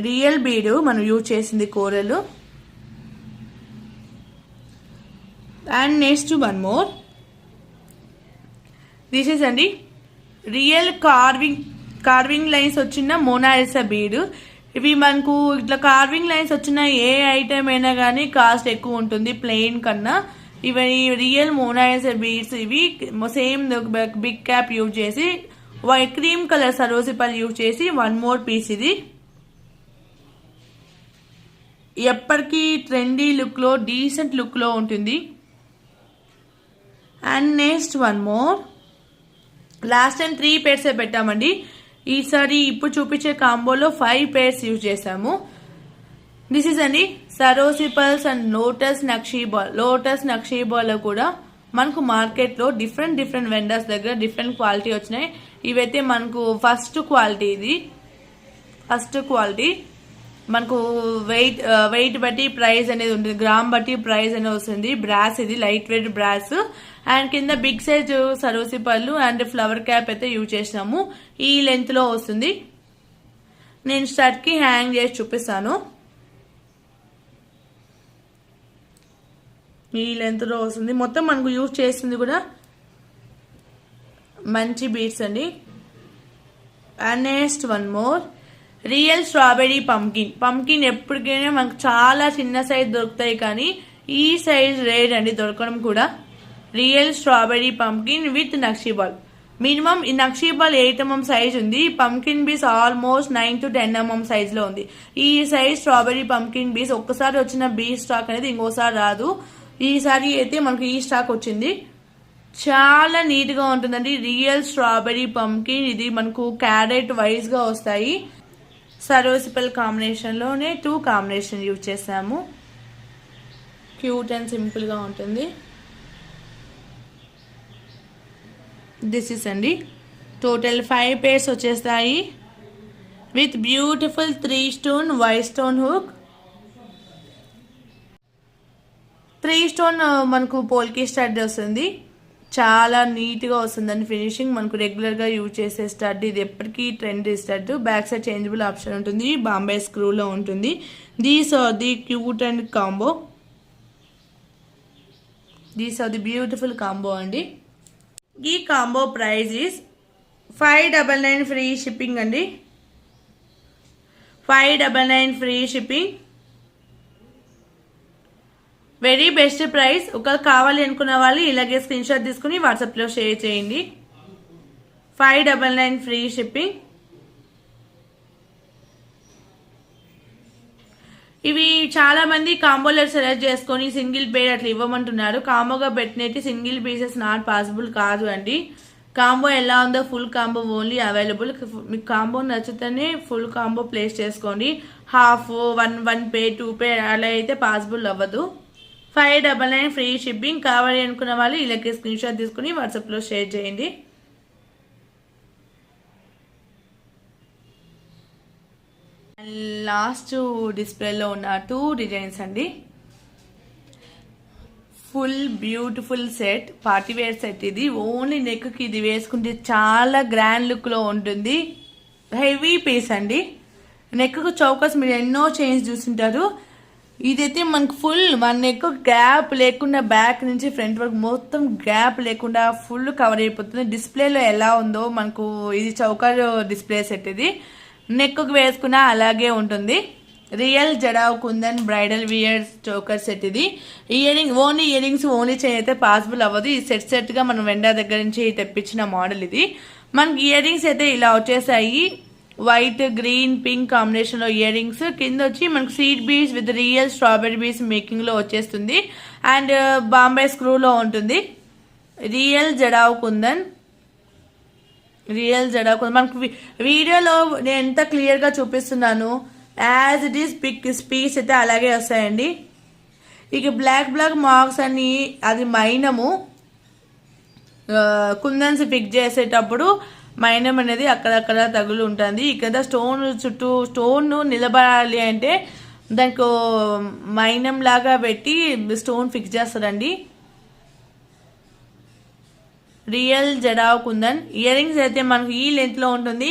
రియల్ బీడు మనం యూజ్ చేసింది coral. And next one more. This is అండి రియల్ కార్వింగ్ లైన్స్ వచ్చిన మోనాలిసా బీడు. ఇవి మనకు ఇట్లా కార్వింగ్ లైన్స్ వచ్చిన ఏ ఐటమ్ అయినా కానీ కాస్ట్ ఎక్కువ ఉంటుంది ప్లెయిన్ కన్నా. ఇవి రియల్ మోనాలిసా బీడ్స్. ఇవి సేమ్ బిగ్ క్యాప్ యూజ్ చేసి క్రీమ్ కలర్ సరోసి పల్లి యూజ్ చేసి వన్ మోర్ పీస్. ఇది ఎప్పటికీ ట్రెండీ లుక్లో, డీసెంట్ లుక్లో ఉంటుంది. And next one more. Last time 3 పేర్సే పెట్టామండి. ఈసారి ఇప్పుడు చూపించే కాంబోలో 5 పేర్స్ యూజ్ చేసాము. దిస్ ఇస్ అండి సరోసి పల్స్ అండ్ లోటస్ నక్షీబాల్. లోటస్ నక్షీబాల్ కూడా మనకు మార్కెట్లో డిఫరెంట్ వెండర్స్ దగ్గర డిఫరెంట్ క్వాలిటీ వచ్చినాయి. ఇవైతే మనకు ఫస్ట్ క్వాలిటీ. ఇది ఫస్ట్ క్వాలిటీ. మనకు వెయిట్ బట్టి ప్రైస్ అనేది ఉంటుంది, గ్రామ్ బట్టి ప్రైస్ అనేది వస్తుంది. బ్రాస్, ఇది లైట్ వెయిట్ బ్రాస్. అండ్ కింద బిగ్ సైజ్ సరోసి పళ్ళు అండ్ ఫ్లవర్ క్యాప్ అయితే యూజ్ చేసినాము. ఈ లెంత్ లో వస్తుంది. నేను స్టడ్ కి హ్యాంగ్ చేసి చూపిస్తాను. ఈ లెంత్ లో వస్తుంది. మొత్తం మనకు యూజ్ చేస్తుంది కూడా మంచి బీడ్స్ అండి. And next one more. Real strawberry pumpkin ఎప్పటికైనా మనకు చాలా చిన్న సైజ్ దొరుకుతాయి, కానీ ఈ సైజ్ రేర్ అండి దొరకడం కూడా. రియల్ స్ట్రాబెరీ పంకిన్ విత్ నక్షీబాల్. మినిమం ఈ నక్షీబాల్ 8 mm సైజ్ ఉంది. Pumpkin beads almost 9 to 10 mm size లో ఉంది. ఈ సైజ్ స్ట్రాబెరీ పంకిన్ బీస్ ఒక్కసారి వచ్చిన బీ స్టాక్ అనేది ఇంకోసారి రాదు. ఈసారి అయితే మనకు ఈ స్టాక్ వచ్చింది. చాలా నీట్ గా ఉంటుందండి. Real strawberry pumpkin. ఇది మనకు క్యారెట్ వైజ్ గా వస్తాయి. సరోసిపల్ కాంబినేషన్ లోనే 2 కాంబినేషన్ యూజ్ చేసాము. క్యూట్ అండ్ సింపుల్ గా ఉంటుంది. దిస్ ఇస్ అండి టోటల్ 5 పేర్స్ వచ్చేస్తాయి with beautiful 3 stone white stone hook. 3 stone మనకు పోల్కి స్టడ్ వస్తుంది. చాలా నీట్గా వస్తుందండి ఫినిషింగ్. మనకు రెగ్యులర్గా యూజ్ చేసే స్టడ్. ఇది ఎప్పటికీ trend stud. Back side changeable option ఉంటుంది. బాంబే స్క్రూలో ఉంటుంది. These are the cute and combo. These are the beautiful combo అండి. ఈ combo price is 599 free shipping అండి. 599 free shipping. Very best price. ఒకరు కావాలి అనుకున్న వాళ్ళు ఇలాగే స్క్రీన్ షాట్ తీసుకుని వాట్సాప్లో షేర్ చేయండి. 599 ఫ్రీ షిప్పింగ్. ఇవి చాలా మంది కాంబోలో సెలెక్ట్ చేసుకొని సింగిల్ బేడ్ అట్లా ఇవ్వమంటున్నారు. కాంబోగా పెట్టినట్టు సింగిల్ పీసెస్ నాట్ పాసిబుల్ కాదు అండి. కాంబో ఎలా ఉందో ఫుల్ కాంబో ఓన్లీ అవైలబుల్. మీకు కాంబో నచ్చితేనే ఫుల్ కాంబో ప్లేస్ చేసుకోండి. హాఫ్, వన్ పే, 2 పే అలా అయితే పాసిబుల్ అవ్వదు. 599 ఫ్రీ షిప్పింగ్. కావాలి అనుకున్న వాళ్ళు ఇలాగే స్క్రీన్ షాట్ తీసుకుని వాట్సాప్లో షేర్ చేయండి. లాస్ట్ డిస్ప్లేలో ఉన్న 2 డిజైన్స్ అండి. Full beautiful set, party wear set. ఇది ఓన్లీ నెక్కి ఇది వేసుకుంటే చాలా గ్రాండ్ లుక్లో ఉంటుంది. హెవీ పీస్ అండి. నెక్కు చౌకస్ మీరు ఎన్నో చైన్స్ చూస్తుంటారు. ఇదైతే మనకు ఫుల్ మన నెక్ గ్యాప్ లేకుండా బ్యాక్ నుంచి ఫ్రంట్ వరకు మొత్తం గ్యాప్ లేకుండా ఫుల్ కవర్ అయిపోతుంది. డిస్ప్లేలో ఎలా ఉందో మనకు ఇది చౌకర్ డిస్ప్లే సెట్. ఇది నెక్కు వేసుకున్నా అలాగే ఉంటుంది. Real jadau kundan bridal wear choker set. ఇది only earrings only chain అయితే పాసిబుల్ అవ్వదు. ఈ సెట్ గా మనం వెండా దగ్గర నుంచి తెప్పించిన మోడల్ ఇది. మనకి ఇయర్ రింగ్స్ అయితే ఇలా వచ్చేసాయి. వైట్, గ్రీన్, పింక్ కాంబినేషన్ లో ఇయర్ రింగ్స్. కింద వచ్చి మనకు seed beads with real strawberry beads making లో వచ్చేస్తుంది. అండ్ బాంబే స్క్రూలో ఉంటుంది. రియల్ జడావ్ కుందన్. మనకు వీడియోలో నేను ఎంత క్లియర్ గా చూపిస్తున్నాను యాజ్ ఇట్ ఈస్ పీస్ అయితే అలాగే వస్తాయండి. ఇక బ్లాక్ మార్క్స్ అని అది మైనము. కుందన్స్ పిక్ చేసేటప్పుడు మైనం అనేది అక్కడక్కడ తగులు ఉంటుంది. ఇక్కడ స్టోన్ చుట్టూ స్టోన్ నిలబడాలి అంటే దానికి మైనం లాగా పెట్టి స్టోన్ ఫిక్స్ చేస్తారండి. Real jadau kundan. Earrings అయితే మనకు ఈ లెంత్ లో ఉంటుంది.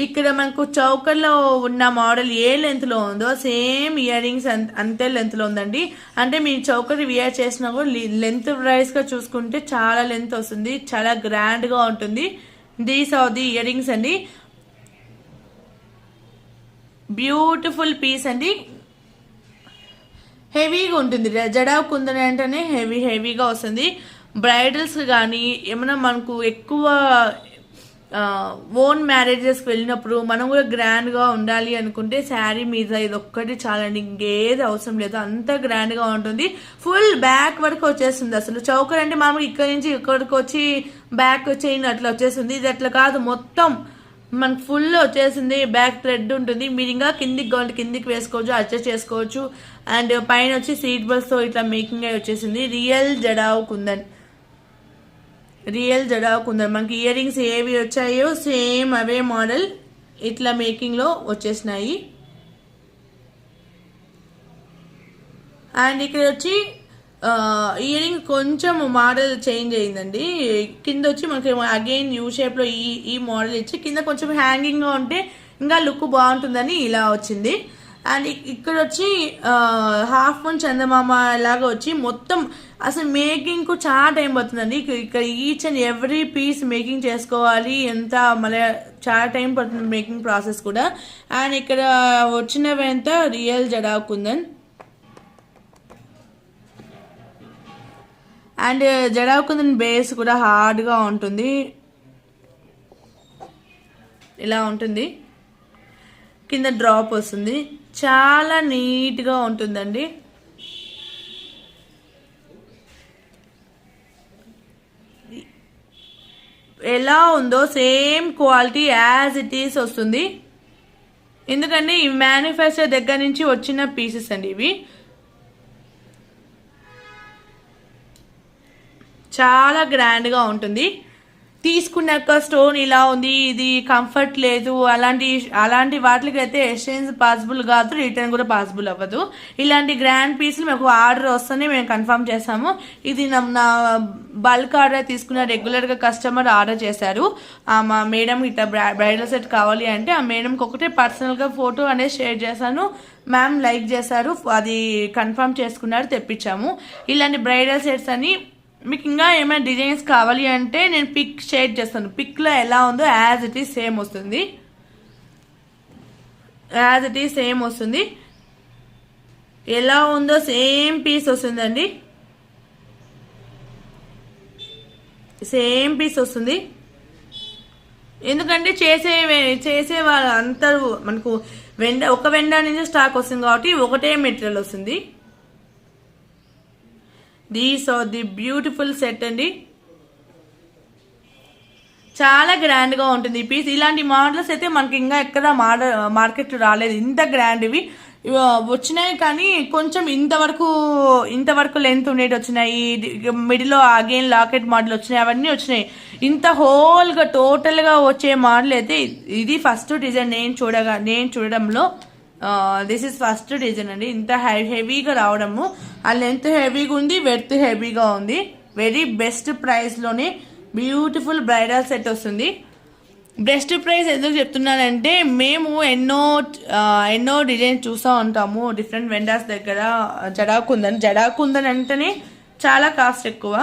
ఇక్కడ మనకు చౌకర్ లో ఉన్న మోడల్ ఏ లెంత్ లో ఉందో సేమ్ ఇయర్ రింగ్స్ అంతే లెంత్ లో ఉందండి. అంటే మీరు చౌకర్ వియర్ చేసినా కూడా లెంత్ వైస్ గా చూసుకుంటే చాలా లెంత్ వస్తుంది. చాలా గ్రాండ్ గా ఉంటుంది. These are the earrings అండి. బ్యూటిఫుల్ పీస్ అండి. హెవీగా ఉంటుంది. జడావ్ కుందన్ అంటేనే హెవీగా వస్తుంది. బ్రైడల్స్ కానీ ఏమైనా మనకు ఎక్కువ ఓన్ మ్యారేజెస్కి వెళ్ళినప్పుడు మనం కూడా గ్రాండ్గా ఉండాలి అనుకుంటే శారీ మీద ఇది ఒక్కటి చాలండి. ఇంకేది అవసరం లేదు. అంత గ్రాండ్గా ఉంటుంది. ఫుల్ బ్యాక్ వరకు వచ్చేస్తుంది. అసలు చౌకర్ అంటే మామూలు ఇక్కడి నుంచి ఇక్కడికి వచ్చి బ్యాక్ చైన్ అట్లా వచ్చేస్తుంది. ఇది అట్లా కాదు, మొత్తం మనకు ఫుల్ వచ్చేసింది. బ్యాక్ థ్రెడ్ ఉంటుంది. మీరు ఇంకా కిందికి కావాలంటే కిందికి వేసుకోవచ్చు, అడ్జస్ట్ చేసుకోవచ్చు. అండ్ పైన వచ్చి సీట్ బల్స్తో ఇట్లా మేకింగ్ అయి వచ్చేసింది. రియల్ జడావ్ కుందన్. మనకి ఇయర్ రింగ్స్ ఏవి వచ్చాయో సేమ్ అవే మోడల్ ఇట్లా మేకింగ్ లో వచ్చేసినాయి. అండ్ ఇక్కడ వచ్చి ఇయర్ రింగ్ కొంచెం మోడల్ చేంజ్ అయిందండి. కింద వచ్చి మనకి అగైన్ యూ షేప్ లో ఈ మోడల్ ఇచ్చి కింద కొంచెం హ్యాంగింగ్ గా ఉంటే ఇంకా లుక్ బాగుంటుందని ఇలా వచ్చింది. అండ్ ఇక్కడ వచ్చి హాఫ్ మూన్ చందమామ లాగా వచ్చి మొత్తం అసలు మేకింగ్ కు చాలా టైం పడుతుందండి. ఇక్కడ each and every piece making చేసుకోవాలి. ఎంత మళ్ళీ చాలా టైం పడుతుంది మేకింగ్ ప్రాసెస్ కూడా. అండ్ ఇక్కడ వచ్చినవి అంతా real jadau kundan. And jadau kundan base కూడా హార్డ్ గా ఉంటుంది. ఇలా ఉంటుంది. కింద డ్రాప్ వస్తుంది. చాలా నీట్ గా ఉంటుందండి. ఎలా ఉందో same quality as it is వస్తుంది. ఎందుకంటే ఈ మ్యానుఫ్యాక్చర్ దగ్గర నుంచి వచ్చిన పీసెస్ అండి ఇవి. చాలా గ్రాండ్ గా ఉంటుంది. తీసుకున్నాక స్టోన్ ఇలా ఉంది, ఇది కంఫర్ట్ లేదు, అలాంటి వాటికి అయితే ఎక్స్చేంజ్ పాసిబుల్ కాదు, రిటర్న్ కూడా పాసిబుల్ అవ్వదు. ఇలాంటి గ్రాండ్ పీసులు మాకు ఆర్డర్ వస్తేనే మేము కన్ఫర్మ్ చేస్తాము. ఇది నా బల్క్ ఆర్డర్ తీసుకున్న రెగ్యులర్ గా కస్టమర్ ఆర్డర్ చేశారు. మా మేడం ఇట్లా బ్రైడల్ సెట్ కావాలి అంటే ఆ మేడంకి ఒకటే పర్సనల్ గా ఫోటో అనేది షేర్ చేశాను. మ్యామ్ లైక్ చేశారు, అది కన్ఫర్మ్ చేసుకున్నారు, తెప్పించాము. ఇలాంటి బ్రైడల్ సెట్స్ అని మీకు ఇంకా ఏమైనా డిజైన్స్ కావాలి అంటే నేను పిక్ షేర్ చేస్తాను. పిక్ లో ఎలా ఉందో యాజ్ ఇట్ ఈస్ సేమ్ వస్తుంది. యాజ్ ఇట్ ఈస్ సేమ్ వస్తుంది. ఎలా ఉందో సేమ్ పీస్ వస్తుందండి, సేమ్ పీస్ వస్తుంది. ఎందుకంటే చేసే వాళ్ళు అందరూ మనకు ఒక వెండ నుంచి స్టాక్ వస్తుంది కాబట్టి ఒకటే మెటీరియల్ వస్తుంది. These are the beautiful set అండి, చాలా గ్రాండ్ గా ఉంటుంది ఈ పీస్. ఇలాంటి మోడల్స్ అయితే మనకి ఇంకా ఎక్కడ మార్కెట్ రాలేదు. ఇంత గ్రాండ్ ఇవి వచ్చినాయి, కానీ కొంచెం ఇంతవరకు లెంత్ ఉండేటి వచ్చినాయి. మిడిల్ లో అగైన్ లాకెట్ మోడల్ వచ్చినాయి, అవన్నీ వచ్చినాయి. ఇంత హోల్ గా టోటల్ గా వచ్చే మోడల్ అయితే ఇది ఫస్ట్ డిజైన్ నేను చూడడంలో. దిస్ ఇస్ ఫస్ట్ డిజైన్ అండి, ఇంత హెవీగా రావడము. ఆ లెంత్ హెవీగా ఉంది, వెడ్త్ హెవీగా ఉంది. వెరీ బెస్ట్ ప్రైస్ లోనే బ్యూటిఫుల్ బ్రైడల్ సెట్ వస్తుంది. బెస్ట్ ప్రైస్ ఎందుకు చెప్తున్నానంటే మేము ఎన్నో డిజైన్ చూస్తూ ఉంటాము డిఫరెంట్ వెండర్స్ దగ్గర. జడాకుందన్ అంటేనే చాలా కాస్ట్ ఎక్కువ.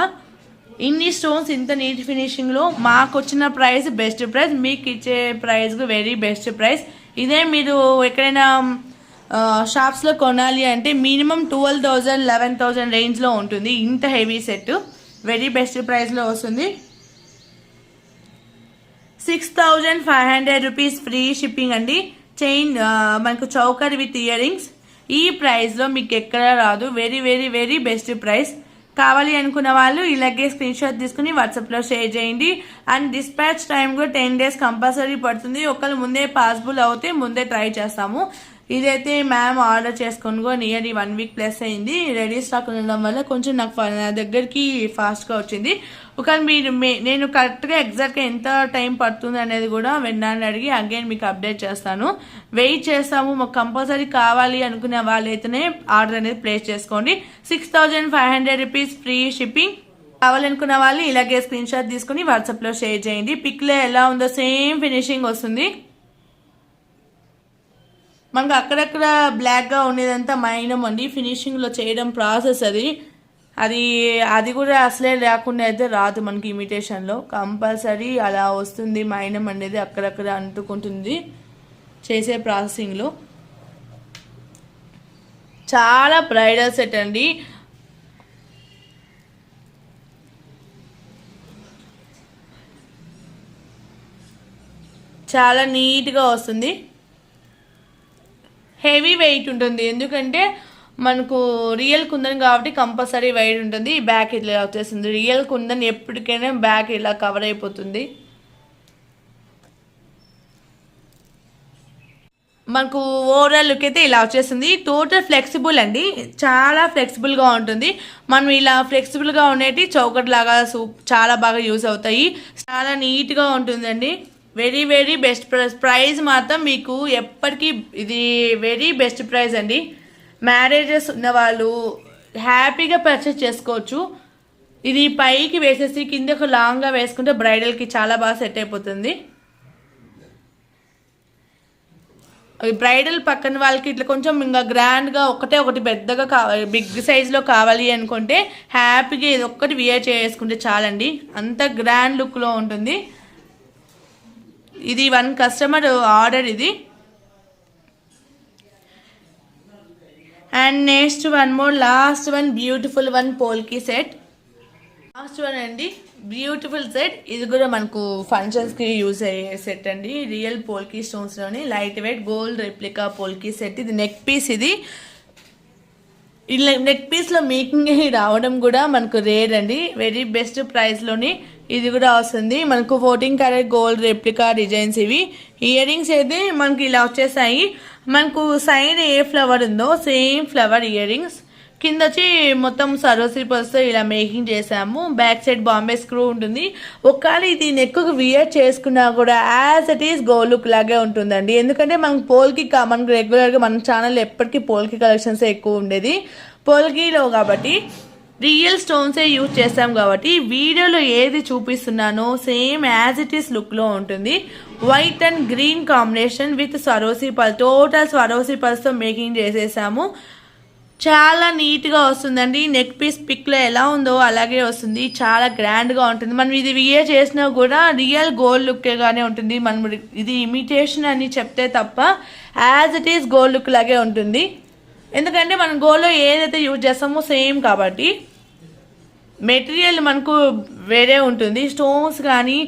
ఇన్ని స్టోన్స్ ఇంత నీట్ ఫినిషింగ్లో మాకు వచ్చిన ప్రైస్ బెస్ట్ ప్రైస్, మీకు ఇచ్చే ప్రైస్కు వెరీ బెస్ట్ ప్రైస్. ఇదే మీరు ఎక్కడైనా షాప్స్లో కొనాలి అంటే మినిమం 12,000 11,000 రేంజ్లో ఉంటుంది. ఇంత హెవీ సెట్ వెరీ బెస్ట్ ప్రైస్లో వస్తుంది. 6,500 రూపీస్ ఫ్రీ షిప్పింగ్ అండి. చైన్ మనకు చౌకర్ విత్ ఇయర్ రింగ్స్. ఈ ప్రైస్లో మీకు ఎక్కడ రాదు. Very very very best price. కావాలి అనుకున్న వాళ్ళు ఇలాగే స్క్రీన్ షాట్ తీసుకుని వాట్సాప్లో షేర్ చేయండి. అండ్ డిస్పాచ్ టైం కూడా 10 days కంపల్సరీ పడుతుంది. ఒకళ్ళు ముందే పాసిబుల్ అవుతే ముందే ట్రై చేస్తాము. ఇదైతే మ్యామ్ ఆర్డర్ చేసుకొని కూడా నియర్లీ 1 week ప్లస్ అయింది. రెడీ స్టాక్ ఉండడం వల్ల కొంచెం నాకు నా దగ్గరికి ఫాస్ట్గా వచ్చింది. ఒకవేళ నేను కరెక్ట్గా ఎగ్జాక్ట్గా ఎంత టైం పడుతుంది అనేది కూడా వెంటనే అడిగి అగైన్ మీకు అప్డేట్ చేస్తాను. వెయిట్ చేస్తాము. మాకు కంపల్సరీ కావాలి అనుకునే వాళ్ళైతేనే ఆర్డర్ అనేది ప్లేస్ చేసుకోండి. 6,500 రూపీస్ ఫ్రీ షిప్పింగ్. కావాలనుకున్న వాళ్ళు ఇలాగే స్క్రీన్ షాట్ తీసుకుని వాట్సాప్లో షేర్ చేయండి. పిక్లో ఎలా ఉందో సేమ్ ఫినిషింగ్ వస్తుంది. మనకు అక్కడక్కడ బ్లాక్గా ఉండేదంతా మైనం అండి. ఫినిషింగ్లో చేయడం ప్రాసెస్ అది కూడా అసలే లేకుండా అయితే రాదు మనకి ఇమిటేషన్లో. కంపల్సరీ అలా వస్తుంది. మైనం అనేది అక్కడక్కడ అంటుకుంటుంది చేసే ప్రాసెసింగ్లో. చాలా బ్రైడల్ సెట్ అండి. చాలా నీట్గా వస్తుంది. హెవీ వెయిట్ ఉంటుంది, ఎందుకంటే మనకు రియల్ కుందన్ కాబట్టి కంపల్సరీ వెయిట్ ఉంటుంది. బ్యాక్ ఇట్లా వచ్చేస్తుంది. రియల్ కుందన్ ఎప్పటికైనా బ్యాక్ ఇలా కవర్ అయిపోతుంది. మనకు ఓవరాల్ లుక్ అయితే ఇలా వచ్చేస్తుంది. టోటల్ ఫ్లెక్సిబుల్ అండి, చాలా ఫ్లెక్సిబుల్గా ఉంటుంది. మనం ఇలా ఫ్లెక్సిబుల్గా ఉండేటి చౌకట్ లాగా చాలా బాగా యూజ్ అవుతాయి. చాలా నీట్గా ఉంటుందండి. వెరీ వెరీ బెస్ట్ ప్రైస్ మాత్రం మీకు ఎప్పటికీ ఇది వెరీ బెస్ట్ ప్రైస్ అండి. మ్యారేజెస్ ఉన్న వాళ్ళు హ్యాపీగా పర్చేస్ చేసుకోవచ్చు. ఇది పైకి వేసేసి కిందకు లాంగ్గా వేసుకుంటే బ్రైడల్కి చాలా బాగా సెట్ అయిపోతుంది. బ్రైడల్ పక్కన వాళ్ళకి ఇట్లా కొంచెం ఇంకా గ్రాండ్గా ఒకటి పెద్దగా కావాలి, బిగ్ సైజ్లో కావాలి అనుకుంటే హ్యాపీగా ఇది ఒక్కటి వియర్ చేసుకుంటే చాలండి. అంత గ్రాండ్ లుక్లో ఉంటుంది. ఇది 1 కస్టమర్ ఆర్డర్ ఇది. And next one more last one beautiful one polki set. Last one అండి, బ్యూటిఫుల్ సెట్. ఇది కూడా మనకు ఫంక్షన్స్కి యూజ్ అయ్యే సెట్ అండి. రియల్ పోల్కి స్టోన్స్లోని light weight gold replica polki set. ఇది నెక్ పీస్. ఇది నెక్ పీస్లో మేకింగ్ రావడం కూడా మనకు రేర్ అండి. వెరీ బెస్ట్ ప్రైస్లోని ఇది కూడా వస్తుంది. మనకు 14 karat గోల్డ్ రెప్లికా డిజైన్స్ ఇవి. ఇయర్ రింగ్స్ అయితే మనకి ఇలా వచ్చేసాయి. మనకు సైడ్ ఏ ఫ్లవర్ ఉందో సేమ్ ఫ్లవర్ ఇయర్ రింగ్స్. కింద వచ్చి మొత్తం సరోసీ పర్స్తో ఇలా మేకింగ్ చేసాము. బ్యాక్ సైడ్ బాంబే స్క్రూ ఉంటుంది. ఒకవేళ ఇది నెక్కు వియర్ చేసుకున్నా కూడా as it is gold look లాగే ఉంటుందండి. ఎందుకంటే మనకు రెగ్యులర్గా మన ఛానల్ ఎప్పటికీ పోల్కి కలెక్షన్స్ ఎక్కువ ఉండేది. పోల్కీలో కాబట్టి రియల్ స్టోన్సే యూజ్ చేస్తాం కాబట్టి వీడియోలో ఏది చూపిస్తున్నానో సేమ్ యాజ్ ఇట్ ఈస్ లుక్లో ఉంటుంది. White and green combination with Swarovski pearl, total స్వరోసీ పల్స్తో making చేసేసాము. చాలా నీట్గా వస్తుందండి. నెక్ పీస్ పిక్లో ఎలా ఉందో అలాగే వస్తుంది. చాలా గ్రాండ్గా ఉంటుంది. మనం ఇది వియర్ చేసినా కూడా రియల్ గోల్డ్ లుక్గానే ఉంటుంది. మనం ఇది ఇమిటేషన్ అని చెప్తే తప్ప as it is gold look లాగే ఉంటుంది. ఎందుకంటే మనం గోల్డ్లో ఏదైతే యూజ్ చేస్తామో సేమ్ కాబట్టి మెటీరియల్ మనకు వేరే ఉంటుంది, స్టోన్స్ కానీ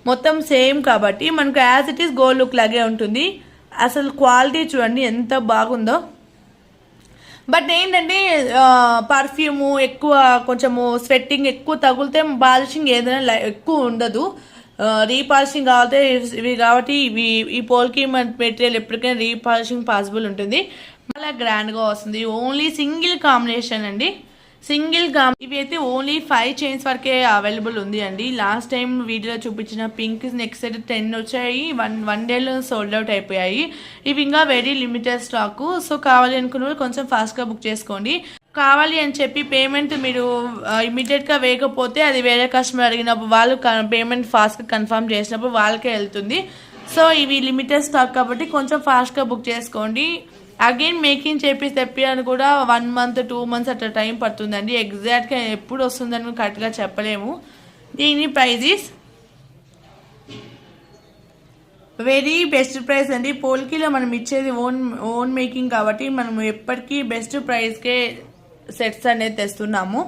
మొత్తం సేమ్ కాబట్టి మనకు as it is gold look లాగే ఉంటుంది. అసలు క్వాలిటీ చూడండి ఎంత బాగుందో. బట్ ఏంటంటే పర్ఫ్యూము ఎక్కువ కొంచెము స్వెట్టింగ్ ఎక్కువ తగిలితే పాలిషింగ్ ఏదైనా ఎక్కువ ఉండదు. రీపాలిషింగ్ కావాలంటే ఇవి కాబట్టి ఈ పోల్కి మెటీరియల్ ఎప్పటికైనా రీపాలిషింగ్ పాసిబుల్ ఉంటుంది. చాలా గ్రాండ్గా వస్తుంది. ఓన్లీ సింగిల్ కాంబినేషన్ అండి, ఇవి అయితే ఓన్లీ 5 చైన్స్ వరకే అవైలబుల్ ఉంది అండి. లాస్ట్ టైం వీడియోలో చూపించిన పింక్ నెక్ సెట్ 10 వచ్చాయి, వన్ డేలో సోల్డ్ అవుట్ అయిపోయాయి. ఇవి ఇంకా వెరీ లిమిటెడ్ స్టాక్. సో కావాలి అనుకున్న వాళ్ళు కొంచెం ఫాస్ట్గా బుక్ చేసుకోండి. కావాలి అని చెప్పి పేమెంట్ మీరు ఇమీడియట్గా వేయకపోతే అది వేరే కస్టమర్ అడిగినప్పుడు వాళ్ళు పేమెంట్ ఫాస్ట్గా కన్ఫర్మ్ చేసినప్పుడు వాళ్ళకే వెళ్తుంది. సో ఇవి లిమిటెడ్ స్టాక్ కాబట్టి కొంచెం ఫాస్ట్గా బుక్ చేసుకోండి. అగైన్ మేకింగ్ తెప్పియని కూడా 1 month 2 months అట్లా టైం పడుతుందండి. ఎగ్జాక్ట్గా ఎప్పుడు వస్తుందని కరెక్ట్గా చెప్పలేము. దీని price is very best price అండి. పోల్కీలో మనం ఇచ్చేది ఓన్ మేకింగ్ కాబట్టి మనం ఎప్పటికీ బెస్ట్ ప్రైస్కే సెట్స్ అనేది తెస్తున్నాము.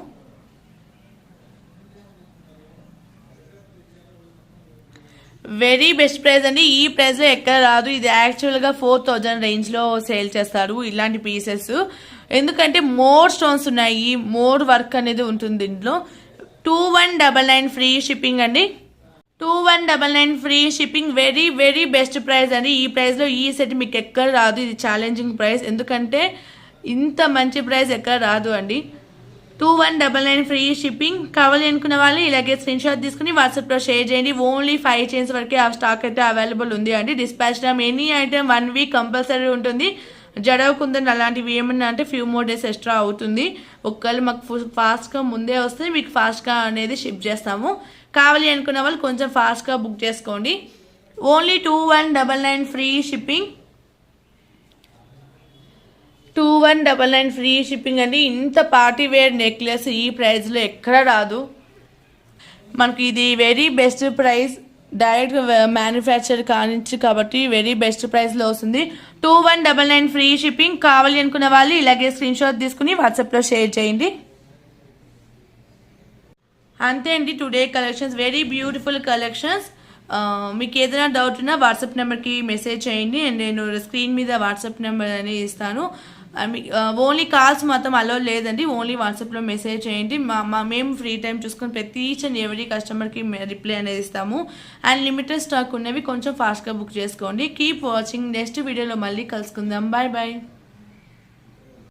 వెరీ బెస్ట్ ప్రైస్ అండి. ఈ ప్రైస్లో ఎక్కడ రాదు. ఇది యాక్చువల్గా 4000 రేంజ్లో సేల్ చేస్తారు ఇలాంటి పీసెస్. ఎందుకంటే మోర్ స్టోన్స్ ఉన్నాయి, మోర్ వర్క్ అనేది ఉంటుంది దీంట్లో. 2199 ఫ్రీ షిప్పింగ్ అండి. 2199 free shipping. Very very best price అండి. ఈ ప్రైస్లో ఈ సెట్ మీకు ఎక్కడ రాదు. ఇది ఛాలెంజింగ్ ప్రైస్, ఎందుకంటే ఇంత మంచి ప్రైస్ ఎక్కడ రాదు అండి. 2199 ఫ్రీ షిప్పింగ్. కావాలి అనుకున్న వాళ్ళు ఇలాగే స్క్రీన్ షాట్ తీసుకుని వాట్సాప్లో షేర్ చేయండి. ఓన్లీ 5 చైన్స్ వరకే ఆ స్టాక్ అయితే అవైలబుల్ ఉంది అండి. Dispatch time any item 1 week compulsory ఉంటుంది. జడవకుందని అలాంటివి ఏమన్నా అంటే ఫ్యూ మోర్ డేస్ ఎక్స్ట్రా అవుతుంది. ఒకవేళ మాకు ఫాస్ట్గా ముందే వస్తే మీకు ఫాస్ట్గా అనేది షిప్ చేస్తాము. కావాలి అనుకున్న వాళ్ళు కొంచెం ఫాస్ట్గా బుక్ చేసుకోండి. Only 2199 free shipping. 2199 free shipping అండి. ఇంత పార్టీ వేర్ నెక్లెస్ ఈ ప్రైస్లో ఎక్కడ రాదు మనకి. ఇది very best price, direct manufacture కానించి కాబట్టి వెరీ బెస్ట్ ప్రైస్లో వస్తుంది. 2199 ఫ్రీ షిప్పింగ్. కావాలి అనుకున్న వాళ్ళు ఇలాగే స్క్రీన్ షాట్ తీసుకుని వాట్సాప్లో షేర్ చేయండి. అంతే అండి today collections, very beautiful collections. మీకు ఏదైనా డౌట్ ఉన్నా వాట్సాప్ నెంబర్కి మెసేజ్ చేయండి. అండ్ నేను స్క్రీన్ మీద వాట్సాప్ నెంబర్ అనేది ఇస్తాను. ఓన్లీ కాల్స్ మాత్రం అలో లేదండి, ఓన్లీ వాట్సాప్లో మెసేజ్ చేయండి. మేము ఫ్రీ టైం చూసుకొని ప్రతి ఈచ్ అండ్ ఎవరీ కస్టమర్కి రిప్లై అనేది ఇస్తాము. అండ్ లిమిటెడ్ స్టాక్ ఉన్నవి కొంచెం ఫాస్ట్గా బుక్ చేసుకోండి. Keep watching. నెక్స్ట్ వీడియోలో మళ్ళీ కలుసుకుందాం. Bye bye.